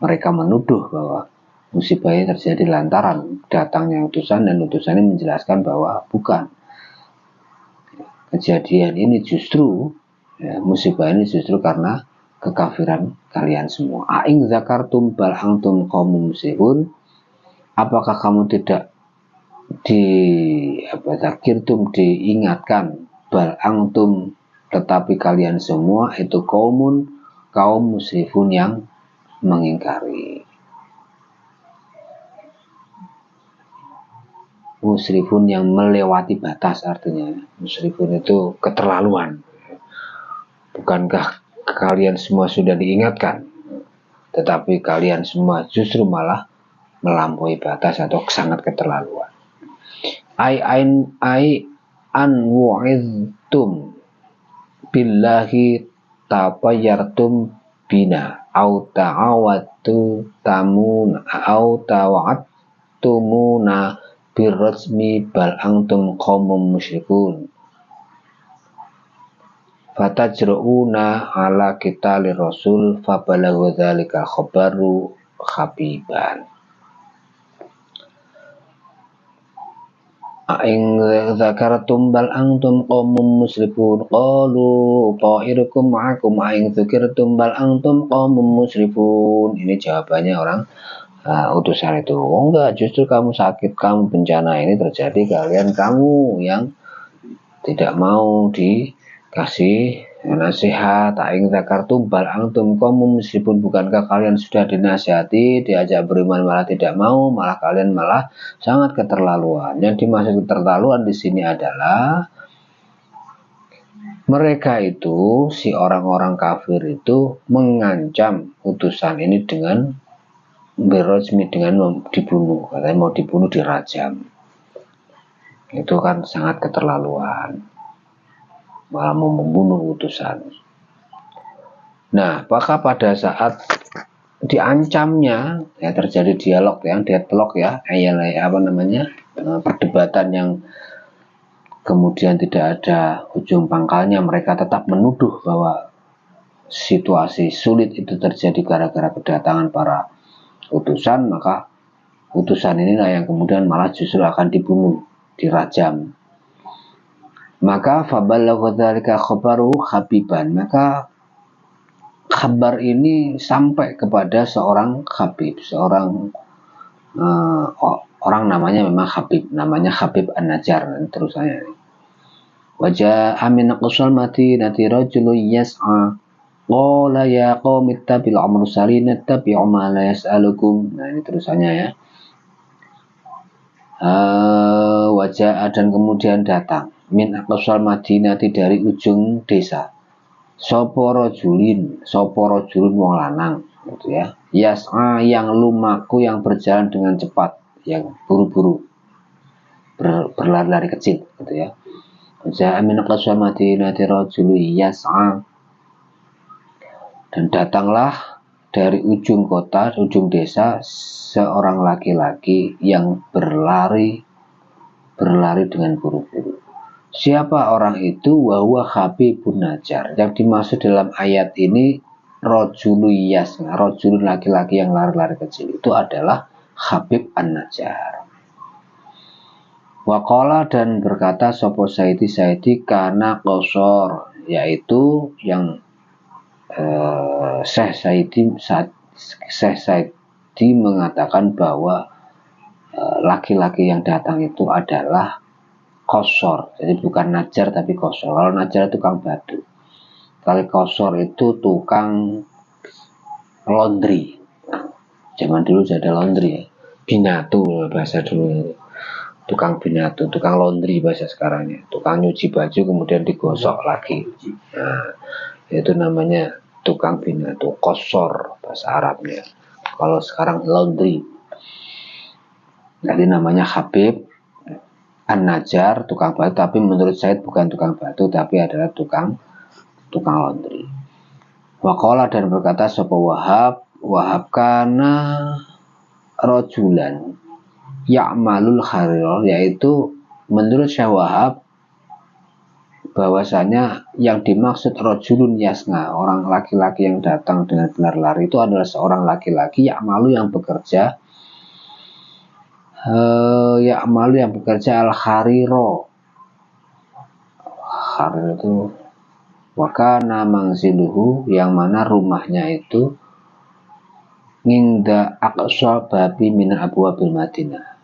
mereka menuduh bahwa musibah ini terjadi lantaran datangnya utusan, dan utusan ini menjelaskan bahwa bukan. Kejadian ini justru musibah ini justru karena kekafiran kalian semua. Aing zakartum bal antum qaumum musyrifun, apakah kamu tidak diingatkan bal antum tetapi kalian semua itu kaum musyrifun yang mengingkari. Musyrifun yang melewati batas, artinya musyrifun itu keterlaluan. Bukankah kalian semua sudah diingatkan, tetapi kalian semua justru malah melampaui batas atau sangat keterlaluan. Ai an wa'idtum billahi tapayyartum bina au ta'awatu tamun au tawa'attumuna birrasmi bal antum qaumum musyrikun fatajru'una ala qitali rasul fabalagha dzalika khabaru khabiban. Aing dzakaratum bal antum qaumum musrifun qalu ta'irukum ma'akum aing dzakaratum bal antum qaumum musrifun. Ini jawabannya orang utusan itu. Oh enggak, justru kamu sakit, kamu bencana ini terjadi kamu yang tidak mau dikasih nasihat. Aing zakartum bal antum qaumum meskipun bukankah kalian sudah dinasihati, diajak beriman malah tidak mau, malah kalian malah sangat keterlaluan. Yang dimaksud keterlaluan di sini adalah mereka itu, si orang-orang kafir itu mengancam utusan ini dengan berrojmi, dengan dibunuh, katanya mau dibunuh, dirajam. Itu kan sangat keterlaluan, malah mau membunuh utusan. Nah, apakah pada saat diancamnya ya terjadi dialog yang deadlock ya, perdebatan yang kemudian tidak ada ujung pangkalnya, mereka tetap menuduh bahwa situasi sulit itu terjadi gara-gara kedatangan para utusan, maka utusan inilah yang kemudian malah justru akan dibunuh, dirajam. Maka fabalagha dzalika khabaru Habiban, maka kabar ini sampai kepada seorang Habib, seorang orang namanya memang Habib, namanya Habib An-Najjar, terusannya. Wajah amin aqsal madinati rajulun yas'a qala ya qaumi ittabi'ul mursalin ittabi'u ma la yas'alukum. Nah, ini terusannya ya. Wajah dan kemudian datang min aqsal madinati, dari ujung desa, soporo julin wong lanang gitu ya, yas'a yang lumaku, yang berjalan dengan cepat, yang buru-buru, berlari-lari kecil gitu ya. Ja'a min aqsal madinati rajulun yas'a, dan datanglah dari ujung kota, ujung desa, seorang laki-laki yang berlari dengan buru-buru. Siapa orang itu? Wahwa Habibun Najjar. Yang dimaksud dalam ayat ini rojulu yasna, rojulu laki-laki yang lari-lari kecil, itu adalah Habib An-Najjar. Waqala, dan berkata sopo Saidi karena qosor, yaitu yang Syekh Saidi mengatakan bahwa laki-laki yang datang itu adalah Qosor, jadi bukan Najjar tapi Qosor. Kalau Najjar itu tukang batu, kalau Qosor itu tukang laundry. Zaman dulu ada laundry ya, binatu bahasa dulu, tukang binatu, tukang laundry bahasa sekarangnya, tukang nyuci baju kemudian digosok lagi. Nah, itu namanya tukang binatu, Qosor bahasa Arabnya. Kalau sekarang laundry. Jadi namanya Habib An-Najjar, tukang batu, tapi menurut Said bukan tukang batu, tapi adalah tukang laundry. Waqala, dan berkata sapa Wahab kana rojulan ya'malul kharir, yaitu menurut Syekh Wahab bahwasanya yang dimaksud rojulun yasna, orang laki-laki yang datang dengan berlari itu adalah seorang laki-laki ya'malu, yang bekerja yang bekerja al-hariro. Harir itu wakana mangziluhu, yang mana rumahnya itu nginda aqsa babi min abwabil Madinah,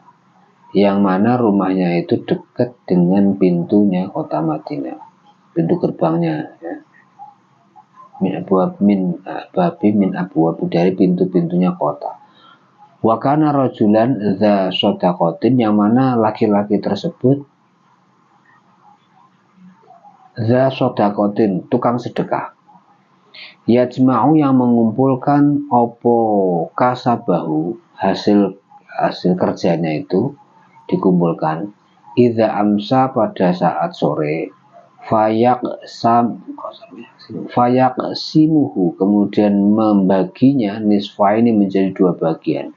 yang mana rumahnya itu dekat dengan pintunya kota Madinah, pintu gerbangnya ya. Min abwab, dari pintu-pintunya kota. Wakana rajulan dza shadaqatin, yang mana laki-laki tersebut dza shadaqatin, tukang sedekah. Yajma'u, yang mengumpulkan opo kasabahu, hasil kerjanya itu dikumpulkan. Idza amsa, pada saat sore, fayak simuhu, kemudian membaginya, nisfa ini menjadi dua bagian.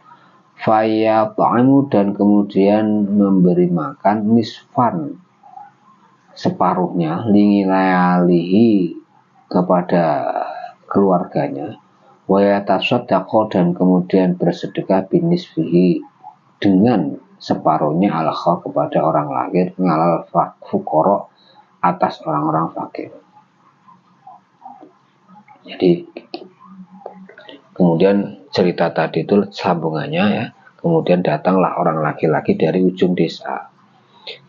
Fayat'imu, dan kemudian memberi makan, nisfan, separuhnya, lingilayalihi, kepada keluarganya, wayatasaddaqo, dan kemudian bersedekah binisfihi, dengan separuhnya al-khar kepada orang fakir, ngalal fukoro atas orang-orang fakir. Jadi kemudian cerita tadi itu sambungannya ya. Kemudian datanglah orang laki-laki dari ujung desa.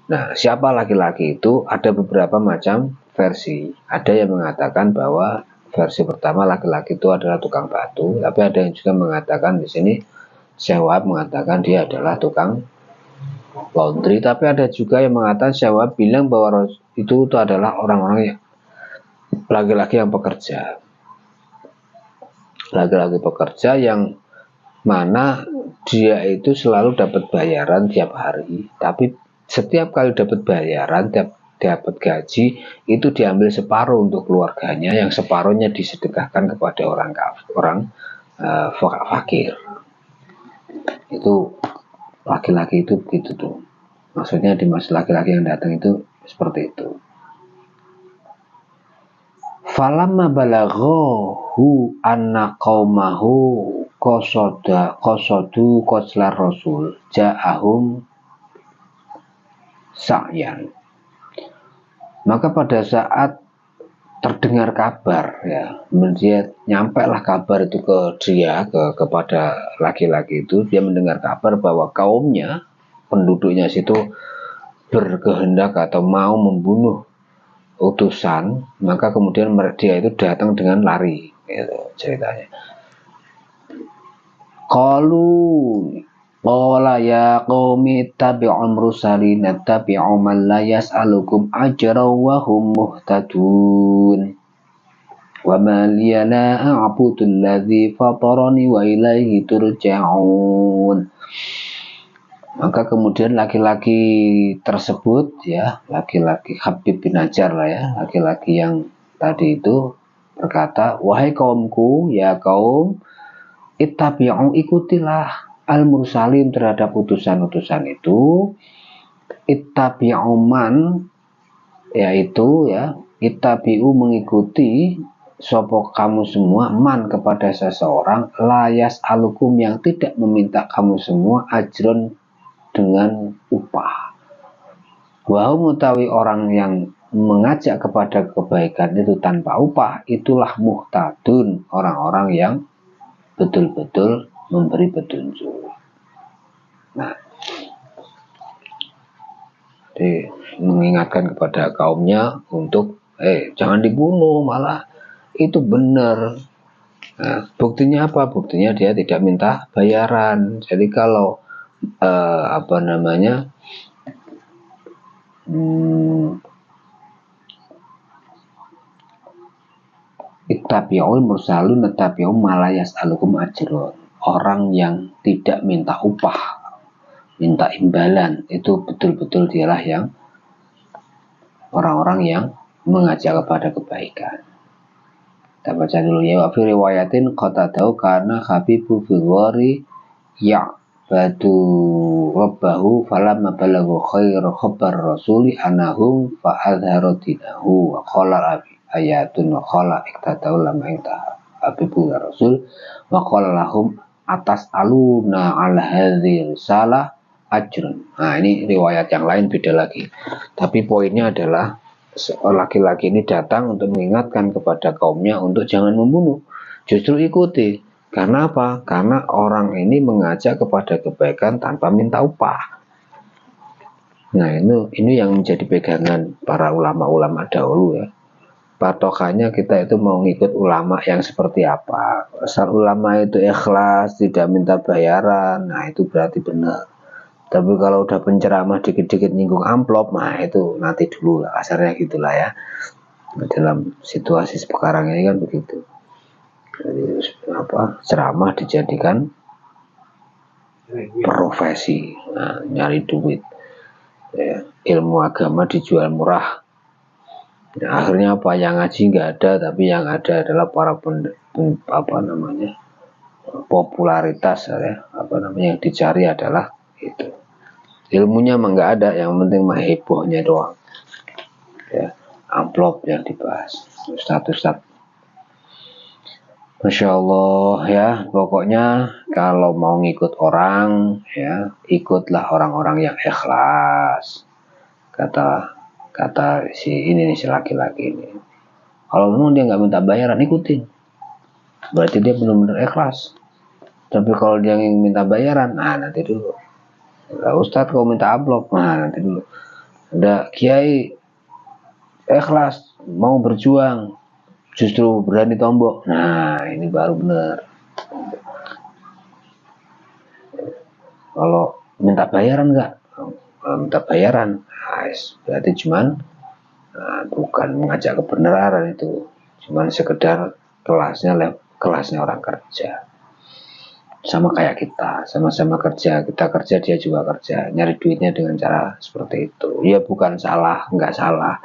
Nah, siapa laki-laki itu? Ada beberapa macam versi. Ada yang mengatakan bahwa versi pertama laki-laki itu adalah tukang batu, tapi ada yang juga mengatakan di sini Syekh Wahab mengatakan dia adalah tukang laundry, tapi ada juga yang mengatakan Syekh Wahab bilang bahwa itu adalah orang-orang yang laki-laki yang pekerja. Laki-laki pekerja yang mana dia itu selalu dapat bayaran tiap hari, tapi setiap kali dapat bayaran, dapat gaji itu diambil separuh untuk keluarganya, yang separuhnya disedekahkan kepada orang fakir. Itu laki-laki itu begitu tuh. Maksudnya dimaksud laki-laki yang datang itu seperti itu. Falamma balaghahu anna qaumahu qasadu qaslar rasul ja'ahum sa'yan. Maka pada saat terdengar kabar ya, dia nyampe lah kabar itu ke dia, kepada laki-laki itu, dia mendengar kabar bahwa kaumnya, penduduknya situ berkehendak atau mau membunuh utusan, maka kemudian dia itu datang dengan lari, gitu ceritanya. Qala ya qaumi tabi'un mursalin tabi'u man la yas'alukum ajra wa hum muhtadun wa ma liya la a'budu alladhi fatarani wa ilaihi turja'un. Maka kemudian laki-laki tersebut ya, laki-laki Habib bin Najjar lah ya, laki-laki yang tadi itu berkata, wahai kaumku, ya kaum, ittabi'u, ikutilah al-mursalin terhadap utusan-utusan itu, ittabi'u man, yaitu ya, ittabi'u mengikuti sopo kamu semua man kepada seseorang layas alukum yang tidak meminta kamu semua ajron dengan upah. Wahum mutawi orang yang mengajak kepada kebaikan itu tanpa upah, itulah muhtadun, orang-orang yang betul-betul memberi petunjuk. Nah, jadi mengingatkan kepada kaumnya untuk jangan dibunuh, malah itu benar. Nah, buktinya apa? Buktinya dia tidak minta bayaran. Jadi kalau ittabi'ul mursalun ittabi'u malayas alukum ajron. Orang yang tidak minta upah, minta imbalan, itu betul-betul dialah yang orang-orang yang mengajak kepada kebaikan. Kita baca dulu ya. Wa fi riwayatin qatadau karena Habibu fil wari batu rabbahu falamma balaghu khairu khabar rasuli anahum fa'adharu dinahu wa qala ayatun wa qala iktadau lama intaha Habibu rasul wa qala lahum atas aluna ala hadhi risalah ajrun. Nah, ini riwayat yang lain beda lagi, tapi poinnya adalah laki-laki ini datang untuk mengingatkan kepada kaumnya untuk jangan membunuh, justru ikuti. Karena apa? Karena orang ini mengajak kepada kebaikan tanpa minta upah. Nah, ini yang menjadi pegangan para ulama-ulama dahulu ya. Patokannya kita itu mau ngikut ulama yang seperti apa. Asal ulama itu ikhlas, tidak minta bayaran, nah itu berarti benar. Tapi kalau udah penceramah dikit-dikit nyinggung amplop, nah itu nanti dulu lah, kasarnya gitulah ya. Dalam situasi sekarang ini kan begitu. Jadi ceramah dijadikan profesi, nah, nyari duit ya, ilmu agama dijual murah. Nah, akhirnya apa, yang ngaji nggak ada, tapi yang ada adalah para popularitas ya, yang dicari adalah itu. Ilmunya mah nggak ada, yang penting mah hebohnya doang ya, amplop yang dibahas, status. Masya Allah ya, pokoknya kalau mau ngikut orang ya, ikutlah orang-orang yang ikhlas. Kata kata si ini nih, si laki-laki ini. Kalau memang dia nggak minta bayaran, ikutin. Berarti dia benar-benar ikhlas. Tapi kalau dia ingin minta bayaran, nah nanti dulu. Lah Ustadz kalau minta amplop, nah nanti dulu. Ada kiai ikhlas mau berjuang, justru berani tombok. Nah ini baru benar. Kalau minta bayaran enggak? Kalau minta bayaran, berarti cuman bukan mengajak kebenaran itu, cuman sekedar kelasnya orang kerja. Sama kayak kita, sama-sama kerja, kita kerja dia juga kerja, nyari duitnya dengan cara seperti itu. Ya bukan salah, nggak salah,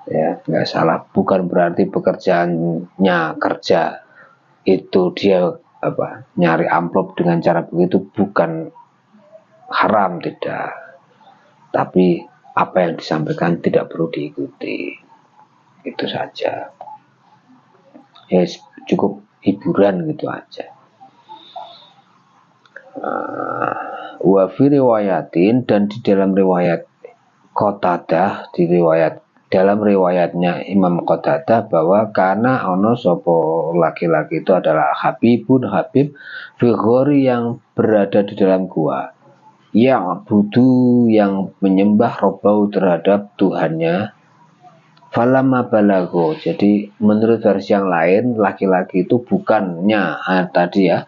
ya nggak salah. Bukan berarti pekerjaannya kerja itu dia nyari amplop dengan cara begitu bukan haram, tidak, tapi apa yang disampaikan tidak perlu diikuti, itu saja ya, cukup hiburan gitu aja. Wa fi riwayatin, dan di dalam riwayat Qatadah, dalam riwayatnya Imam Qatadah bahwa karena ono sopo laki-laki itu adalah Habib fi ghori, yang berada di dalam gua, yang butuh, yang menyembah robbau terhadap Tuhannya. Falamma balago, jadi menurut versi yang lain laki-laki itu bukannya tadi ya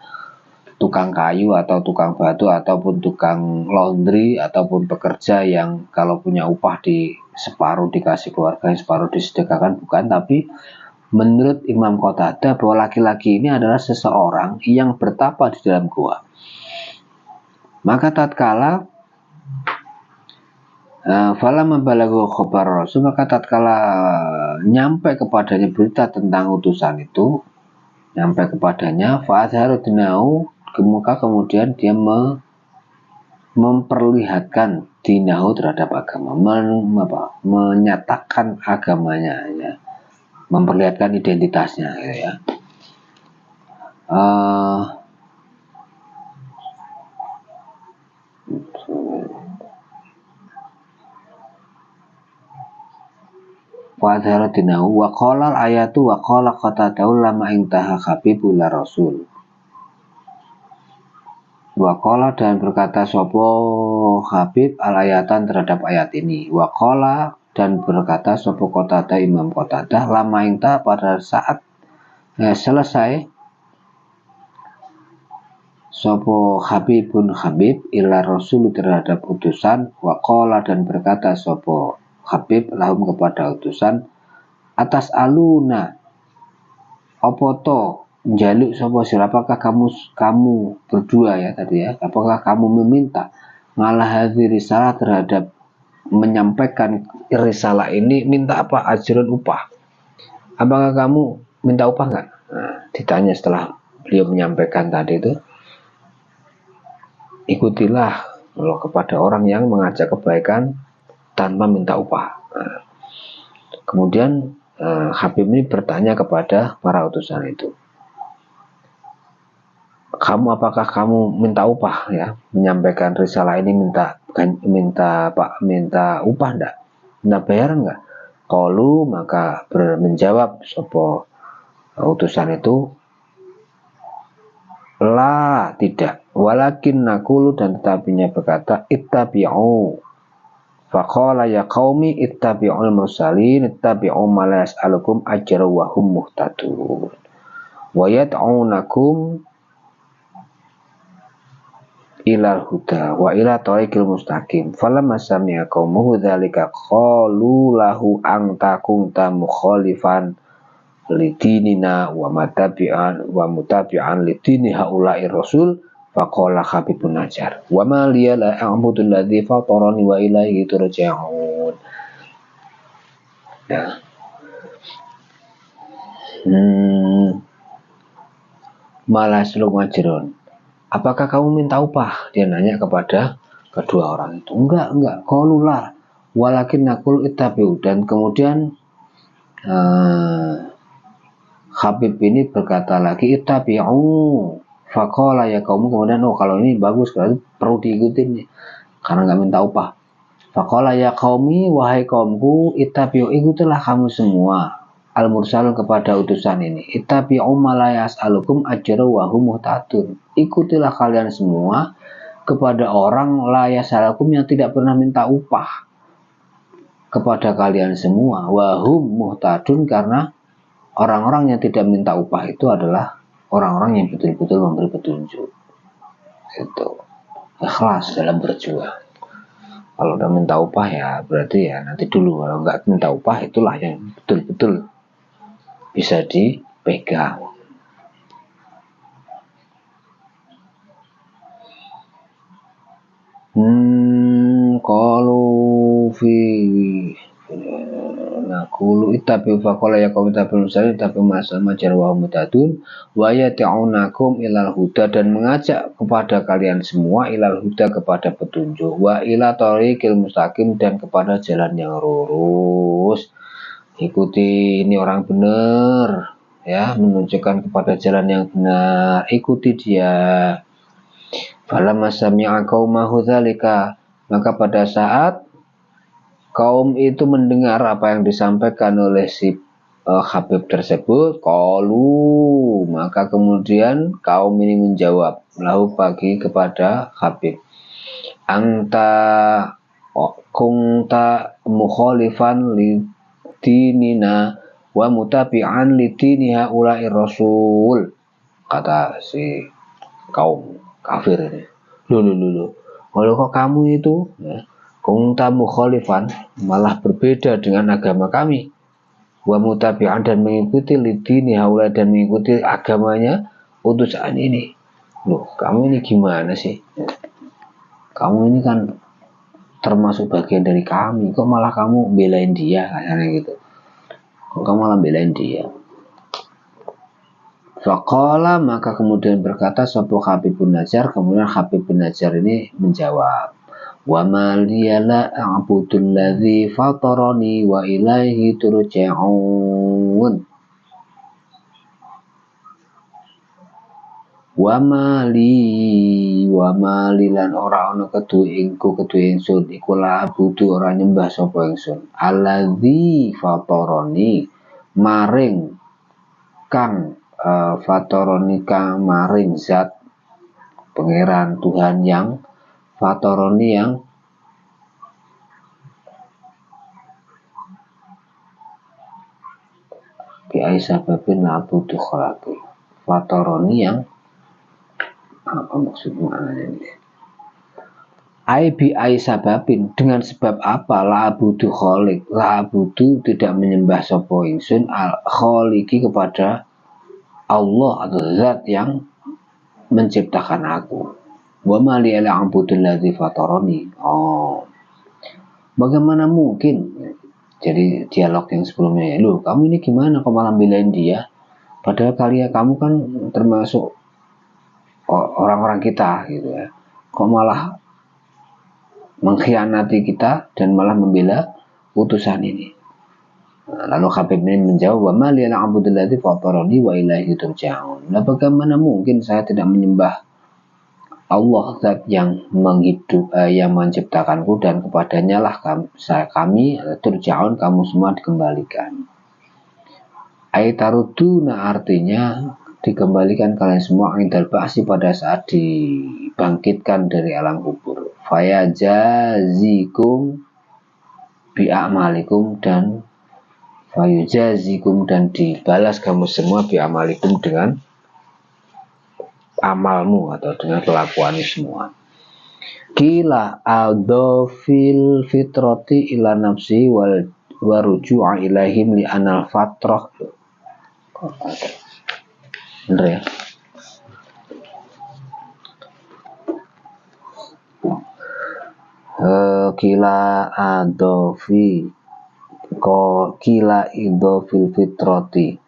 tukang kayu atau tukang batu ataupun tukang laundry ataupun pekerja yang kalau punya upah di separuh dikasih keluarga, separuh disedekahkan, bukan. Tapi menurut Imam Qatadah bahwa laki-laki ini adalah seseorang yang bertapa di dalam gua. Maka tatkala fala membalagu khobar Rasul, maka tatkala nyampe kepadanya berita tentang utusan itu, nyampe kepadanya fa'adharu dinau, kemudian dia memperlihatkan dinahu terhadap agama, menyatakan agamanya ya, memperlihatkan identitasnya gitu ya. Fa'adharu dinahu wa qala ayatu wa qala qatadahu lama intaha Habibul Rasul. Wakola, dan berkata sopo Habib al-ayatan terhadap ayat ini. Wakola, dan berkata sopo Qatadah, Imam Qatadah, lama inta, pada saat selesai sopo Habibun Habib ila Rasul terhadap utusan. Wakola, dan berkata sopo Habib lahum kepada utusan, atas aluna opoto jaluk sopo sir, apakah kamu berdua ya tadi ya, apakah kamu meminta ngalah hadhi risalah terhadap menyampaikan risalah ini, minta apa? Ajrun, upah. Apakah kamu minta upah enggak? Nah, ditanya setelah beliau menyampaikan tadi itu, ikutilah kalau kepada orang yang mengajak kebaikan tanpa minta upah. Nah, kemudian Habib ini bertanya kepada para utusan itu, apakah kamu minta upah ya, menyampaikan risalah ini, minta upah enggak, minta bayaran enggak? Qalu, maka menjawab sopo utusan itu, la, tidak, walakin nakulu, dan tetapinya berkata, ittabi'u. Faqala ya qaumi ittabi'ul mursalin ittabi'u ma la yas'alukum ajra wa hum muhtadun wa yad'unakum ilal huda wa ila tariqil mustaqim. Falamma sami'a qaumuhu dzalika qalu lahu anta kunta mukhalifan lidinina wa mutabi'an lidini haula'i rasul. Faqala Habibun Najjar wa ma liya la a'budu alladzi fatarani wa ilaihi turja'un. Ya. Malas lu majrun, apakah kamu minta upah? Dia nanya kepada kedua orang itu. Enggak. Qalulah walakin nakul ittabi'u, dan kemudian Habib ini berkata lagi, ittabi'u. Faqala ya kaum, kemudian kalau ini bagus, berarti perlu diikutin nih, karena nggak minta upah. Faqala ya qaumi, wahai kaumku, ittabi'u, ikutilah kamu semua al-mursal kepada utusan ini. Ittabi'u ma la yas'alukum ajra wa hum muhtadun. Ikutilah kalian semua kepada orang la yas'alukum yang tidak pernah minta upah kepada kalian semua, wa hum muhtadun, karena orang-orang yang tidak minta upah itu adalah orang-orang yang betul-betul memberi petunjuk. Itu ikhlas dalam berjuang. Kalau udah minta upah ya berarti ya nanti dulu, kalau nggak minta upah itulah yang betul-betul bisa dipegang. Kalau naqulu ittabi'u faqala ya qaumi tabi'un sari tapi masa majar wa mutadun wa yata'unakum ilal huda, dan mengajak kepada kalian semua ilal huda kepada petunjuk, wa ila thariqil mustaqim, dan kepada jalan yang lurus. Ikuti ini orang benar ya, menunjukkan kepada jalan yang benar, ikuti dia. Falamma sami'a qaumahu dzalika, maka pada saat kaum itu mendengar apa yang disampaikan oleh si Habib tersebut, qalu, maka kemudian kaum ini menjawab lahu bagi kepada Habib, anta kunta mukhalifan li dinina wa mutabi'an li dini haula'i rasul, kata si kaum kafir ini. Loh, kok kamu itu ya, kunta mukhalifan, malah berbeda dengan agama kami, wa mutabi'an, dan mengikuti lidini haula, dan mengikuti agamanya utusan ini. Loh, kamu ini gimana sih? Kamu ini kan termasuk bagian dari kami, kok malah kamu belain dia, kayaknya gitu. Kok kamu malah belain dia? Faqala, maka kemudian berkata sapa Habib bin Najjar, kemudian Habib bin Najjar ini menjawab, wa ma liya la a'budul ladzi fatarani wa ilaihi turja'un. Wa mali lan ora ana kedue ingsun iku la abudu, ora nyembah sapa ingsun alladzi fatarani, maring kang fataroni kang maring zat pangeran Tuhan yang fataroni, yang bi aisababin abudu khalaqi, fataroni yang apa maksudnya ini? Ai bi aisababin, dengan sebab apa, la abudu khaliq, la abudu tidak menyembah sapa ingsun al khaliqi kepada Allah atau zat yang menciptakan aku. Wa ma li ala abudul ladzi fatarani. Oh, bagaimana mungkin? Jadi dialog yang sebelumnya, loh kamu ini gimana kok malah belain dia, padahal kamu kan termasuk orang-orang kita gitu ya, kok malah mengkhianati kita dan malah membela utusan ini. Lalu Habib ini menjawab, wa ma li na'budu alladzi fatarani wa ilaihi turja'un. Nah, bagaimana mungkin saya tidak menyembah Allah, zat yang menghidup, yang menciptakanku, dan kepadanya lah kami turja'un, kamu semua dikembalikan. Aitaruduna, artinya dikembalikan kalian semua, indal ba'si, pada saat dibangkitkan dari alam kubur. Fayajazikum bi'amalikum, dan fayujazikum, dan dibalas kamu semua bi'amalikum, dengan amalmu atau dengan kelakuanmu semua. Kila adofil fitrati ila nafsi wal waruju'a ilaihim li anal fatrah. Bener ya? Kila adofi kila idofil fitrati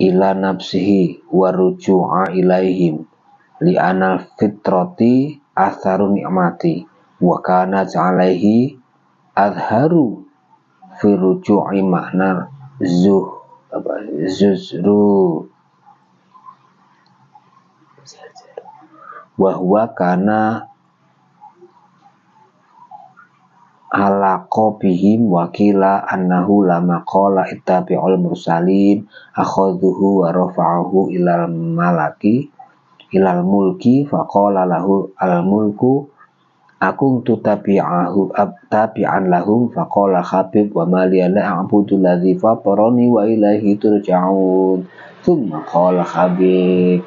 ila nafsihi waruju'a ilaihim li anal fitrati atharu ni'mati wa kanat alaihi adharu fi ruju'i makna Zuzru wahwa kana alaqa bihim wakila annahu lama qala ittabi'ul mursalin akhadhuhu wa rafa'ahu ilal mulki faqala lahu al mulku akung tutabi'ahu tabi'an lahum faqala Habib wa ma liya la a'budu alladhi fatarani wa ilaihi turja'un thumma qala Habib.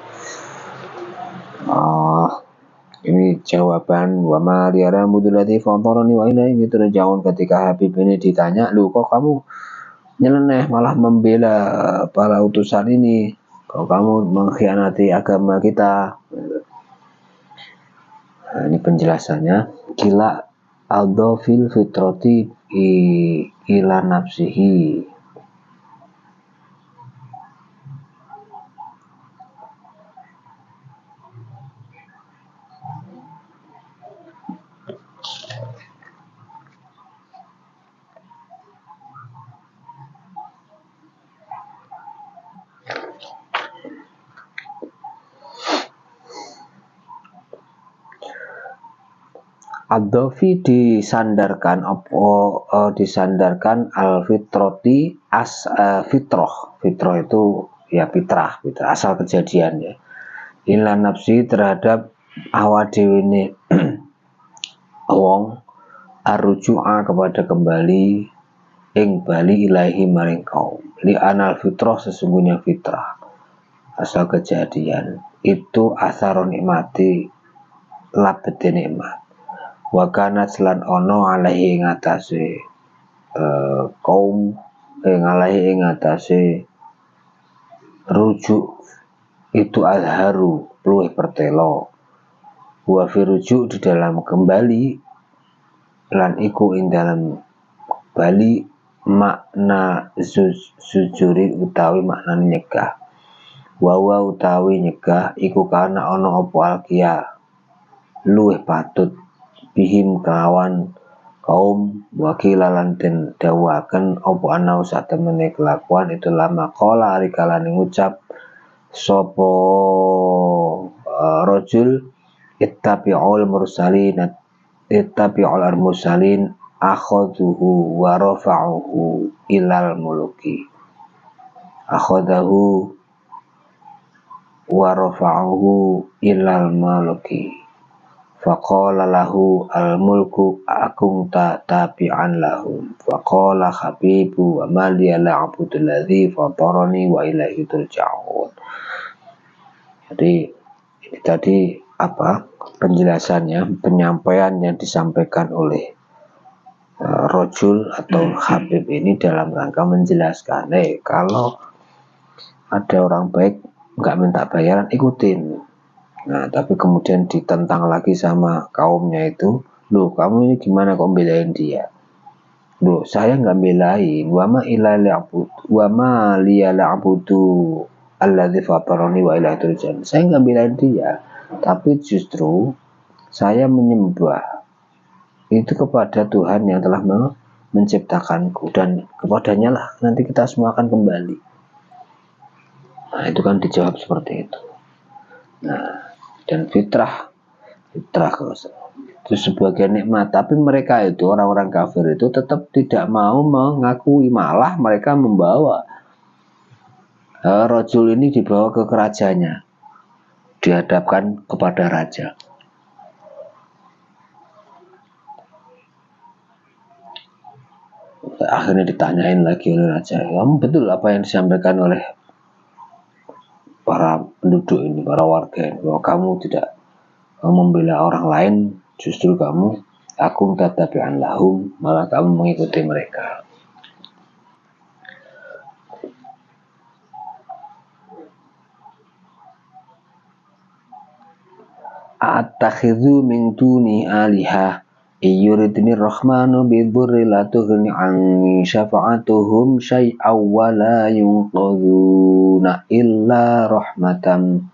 Ini jawaban wa ma liya la a'budu alladhi fatarani wa ilaihi turja'un. Ketika Habib ini ditanya, "Lu kok kamu nyeleneh malah membela para utusan ini? Kok kamu mengkhianati agama kita?" Nah, ini penjelasannya. Kila adofil fitrati ila nafsihi. Ad-Dhafi disandarkan al-fitrati fitrah itu ya fitrah asal kejadian ya. Ila nafsi terhadap awak dhewe ne wong arruju'a kepada kembali bali ilahi maring kaum. Li anal fitrah sesungguhnya fitrah asal kejadian itu asaron nikmati labete nikmat. Wa kana lan ono alaihi ngatasé kaum ngalahi ing ngatasé rujuk itu azharu luwih pertelo wa fi rujuk di dalam kembali lan iku ing dalam bali makna sujuri utawi makna nyegah wa utawi nyegah iku kana ono apa alkia luwih patut bihim kelawan kaum wakilalan den dawaken apa ana sak temene kelakuan itu lama qala arikalane ngucap sapa rajul ittabi'ul mursalin akhadhuhu wa rafa'uhu ilal muluki akhadahu wa rafa'uhu ilal muluki faqala lahu al mulku akung tabi'an lahum faqala Habibu wa ma liya la a'budu alladhi fatarani wa ilaihi turja'un. Jadi ini tadi penjelasannya, penyampaian yang disampaikan oleh rajul atau Habib ini dalam rangka menjelaskan kalau ada orang baik nggak minta bayaran ikutin. Nah, tapi kemudian ditentang lagi sama kaumnya itu, "Loh, kamu ini gimana kok belain dia?" "Loh, saya nggak belain. Wa ma liya la'budu alladzi fatarani wa ilaihi turja'un." Saya nggak belain dia, tapi justru saya menyembah itu kepada Tuhan yang telah menciptakanku dan kepadanya lah nanti kita semua akan kembali. Nah, itu kan dijawab seperti itu. Nah, dan fitrah itu sebagai nikmat, tapi mereka itu orang-orang kafir itu tetap tidak mau mengakui, malah mereka membawa rajul ini dibawa ke kerajaannya, dihadapkan kepada raja. Akhirnya ditanyain lagi oleh raja, "Kamu betul apa yang disampaikan oleh para penduduk ini, para warga ini, bahwa kamu tidak membela orang lain, justru kamu akung tatabi'an lahum, malah kamu mengikuti mereka." Attakhidhu min duni aliha yuridni rahmanu bidurri la tughni an syafa'atuhum syai'aw wa la yunqadhuna illa rahmatam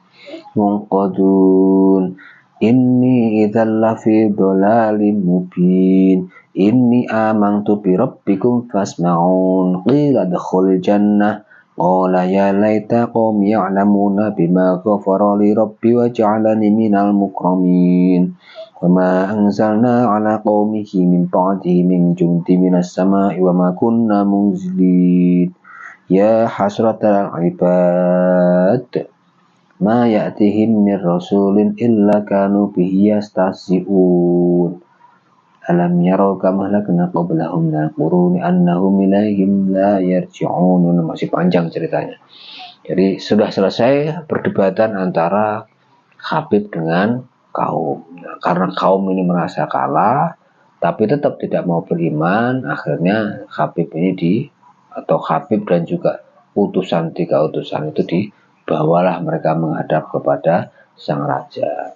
munqadun inni idzal lafi dhalalim mubin inni amantu bi rabbikum fasma'un qila adkhulil jannah Qala ya laita qaumi ya'lamuna bima ghafara li rabbi wa ja'alani minal mukramin. Wa ma anzalna ala qaumihi min ba'dihi min jundi minas sama'i wa ma kunna munzilin. Ya hasratal ibad ma ya'tihim min rasulin illa kanu bihi yastahzi'un. Alam yarau kam halakna qablahum minal quruni annahum ilaihim la yarji'un. Masih panjang ceritanya. Jadi sudah selesai perdebatan antara Habib dengan kaum. Nah, karena kaum ini merasa kalah tapi tetap tidak mau beriman, akhirnya Habib ini atau Habib dan juga tiga utusan itu dibawalah mereka menghadap kepada sang raja.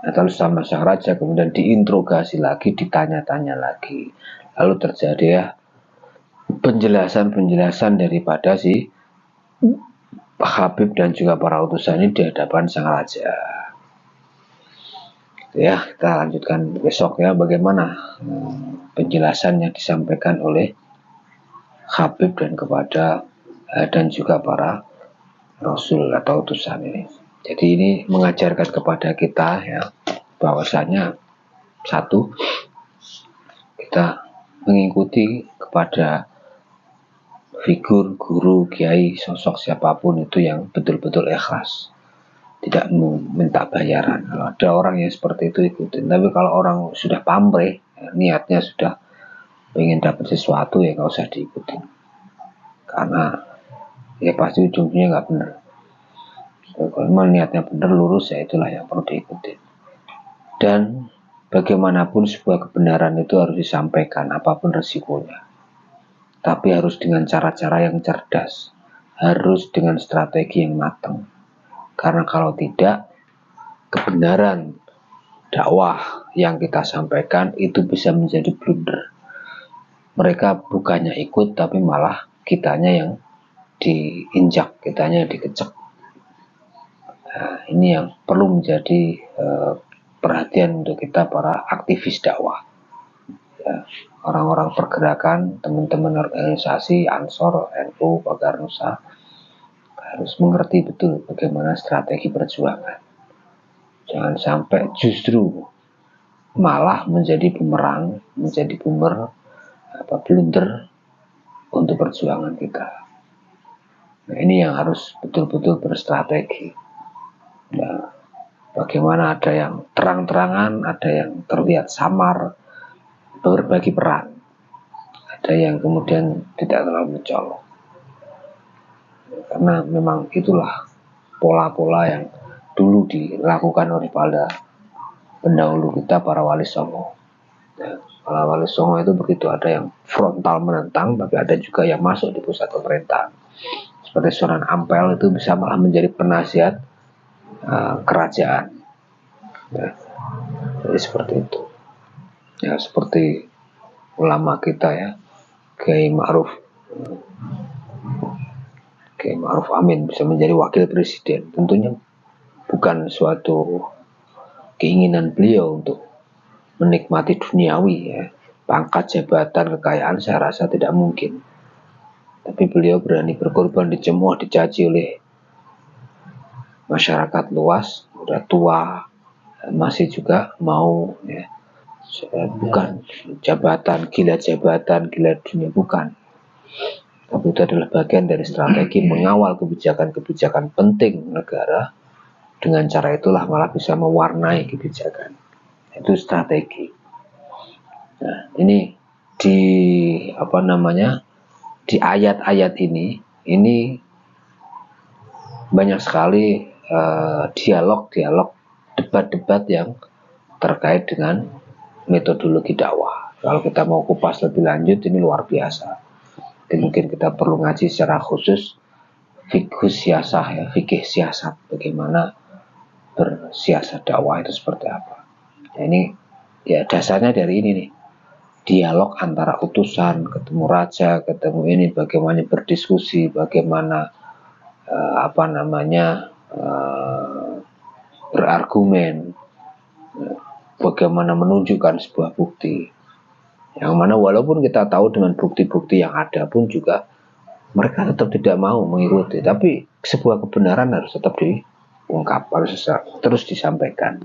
Atau sama sang raja kemudian diinterogasi lagi, ditanya-tanya lagi. Lalu terjadi ya penjelasan daripada si Habib dan juga para utusan ini di hadapan sang raja. Ya, kita lanjutkan besok ya bagaimana penjelasan yang disampaikan oleh Habib dan juga para rasul atau utusan ini. Jadi ini mengajarkan kepada kita ya bahwasanya satu, kita mengikuti kepada figur, guru, kiai, sosok siapapun itu yang betul-betul ikhlas, tidak minta bayaran. Kalau ada orang yang seperti itu ikutin. Tapi kalau orang sudah pamrih, ya, niatnya sudah ingin dapat sesuatu, ya nggak usah diikutin. Karena ya pasti ujungnya nggak benar. Kalau memang niatnya benar, lurus, ya itulah yang perlu diikuti. Dan bagaimanapun sebuah kebenaran itu harus disampaikan apapun resikonya. Tapi harus dengan cara-cara yang cerdas, harus dengan strategi yang matang. Karena kalau tidak, kebenaran dakwah yang kita sampaikan itu bisa menjadi blunder. Mereka bukannya ikut, tapi malah kitanya yang diinjak, kitanya yang dikecek. Nah, ini yang perlu menjadi perhatian untuk kita para aktivis dakwah. Ya, orang-orang pergerakan, teman-teman organisasi, Ansor, NU, Pagar Nusa harus mengerti betul bagaimana strategi perjuangan. Jangan sampai justru malah menjadi bumerang, menjadi blunder untuk perjuangan kita. Nah, ini yang harus betul-betul berstrategi. Nah, bagaimana ada yang terang-terangan, ada yang terlihat samar, berbagi peran, ada yang kemudian tidak terlalu mencolok. Karena memang itulah pola-pola yang dulu dilakukan oleh para pendahulu kita, para wali songo. Ya, para wali songo itu begitu, ada yang frontal menentang, tapi ada juga yang masuk di pusat pemerintahan. Seperti Sunan Ampel itu bisa malah menjadi penasihat kerajaan. Ya, jadi seperti itu. Ya, seperti ulama kita ya, Kiai Ma'ruf Amin bisa menjadi wakil presiden. Tentunya bukan suatu keinginan beliau untuk menikmati duniawi ya, pangkat, jabatan, kekayaan, saya rasa tidak mungkin. Tapi beliau berani berkorban, dicemooh, dicaci oleh masyarakat luas, udah tua, masih juga mau ya, bukan jabatan, gila dunia, bukan. Tapi itu adalah bagian dari strategi mengawal kebijakan-kebijakan penting negara. Dengan cara itulah malah bisa mewarnai kebijakan. Itu strategi. Nah, ini di ayat-ayat ini banyak sekali dialog, debat-debat yang terkait dengan metodologi dakwah. Kalau kita mau kupas lebih lanjut, ini luar biasa. Jadi mungkin kita perlu ngaji secara khusus fikih siasat, bagaimana bersiasat dakwah itu seperti apa. Nah, ini ya dasarnya dari ini nih, dialog antara utusan, ketemu raja, ketemu ini, bagaimana berdiskusi, bagaimana berargumen, bagaimana menunjukkan sebuah bukti, yang mana walaupun kita tahu dengan bukti-bukti yang ada pun juga mereka tetap tidak mau mengikuti, tapi sebuah kebenaran harus tetap diungkap, harus terus disampaikan.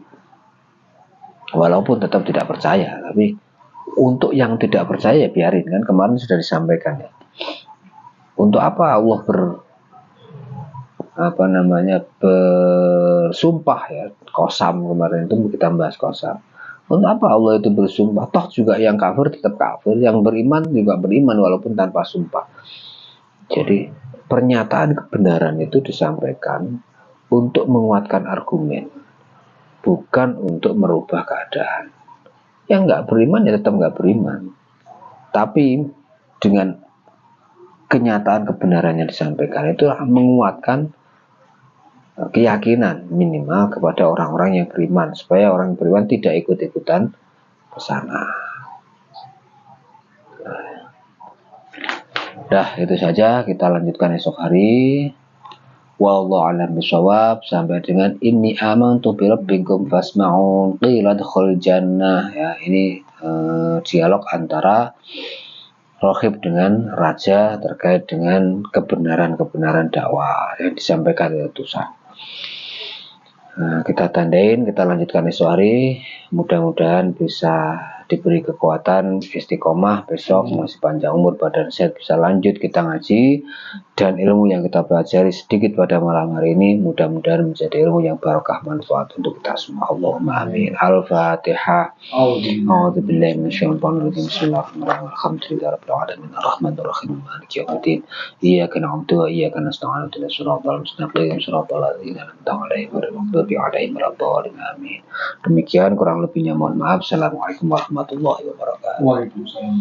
Walaupun tetap tidak percaya, tapi untuk yang tidak percaya biarin, kan kemarin sudah disampaikan ya. Untuk apa Allah bersumpah ya, qasam kemarin itu kita bahas qasam. Untuk apa Allah itu bersumpah? Toh juga yang kafir tetap kafir, yang beriman juga beriman walaupun tanpa sumpah. Jadi pernyataan kebenaran itu disampaikan untuk menguatkan argumen, bukan untuk merubah keadaan. Yang nggak beriman ya tetap nggak beriman, tapi dengan kenyataan kebenaran yang disampaikan itu menguatkan keyakinan minimal kepada orang-orang yang beriman, supaya orang yang beriman tidak ikut-ikutan ke sana. Dah, itu saja, kita lanjutkan esok hari. Wallahu a'lam bishawab, sampai dengan inni amantu bi rabbikum fasma'un qila dkhul jannah ya. Ini dialog antara Rohib dengan raja terkait dengan kebenaran-kebenaran dakwah yang disampaikan oleh utusan. Kita tandain, kita lanjutkan esok hari. Mudah-mudahan bisa diberi kekuatan istiqomah, besok masih panjang umur badan sehat bisa lanjut kita ngaji, dan ilmu yang kita pelajari sedikit pada malam hari ini mudah-mudahan menjadi ilmu yang barokah manfaat untuk kita semua. Allahumma amin. Al-Fatihah. A'udzubillahi minasyaitonir rajim. Bismillahirrahmanirrahim. Alhamdulillahirabbil alamin. Arrahmanirrahim. Maliki yaumiddin. Iyyaka na'budu wa iyyaka nasta'in. Ihdinas siratal mustaqim. Siratal ladzina an'amta 'alaihim ghairil maghdubi 'alaihim waladdallin. Amin. Demikian kurang lebihnya mohon maaf. Assalamualaikum warahmatullahi wabarakatuh. Waalaikumsalam.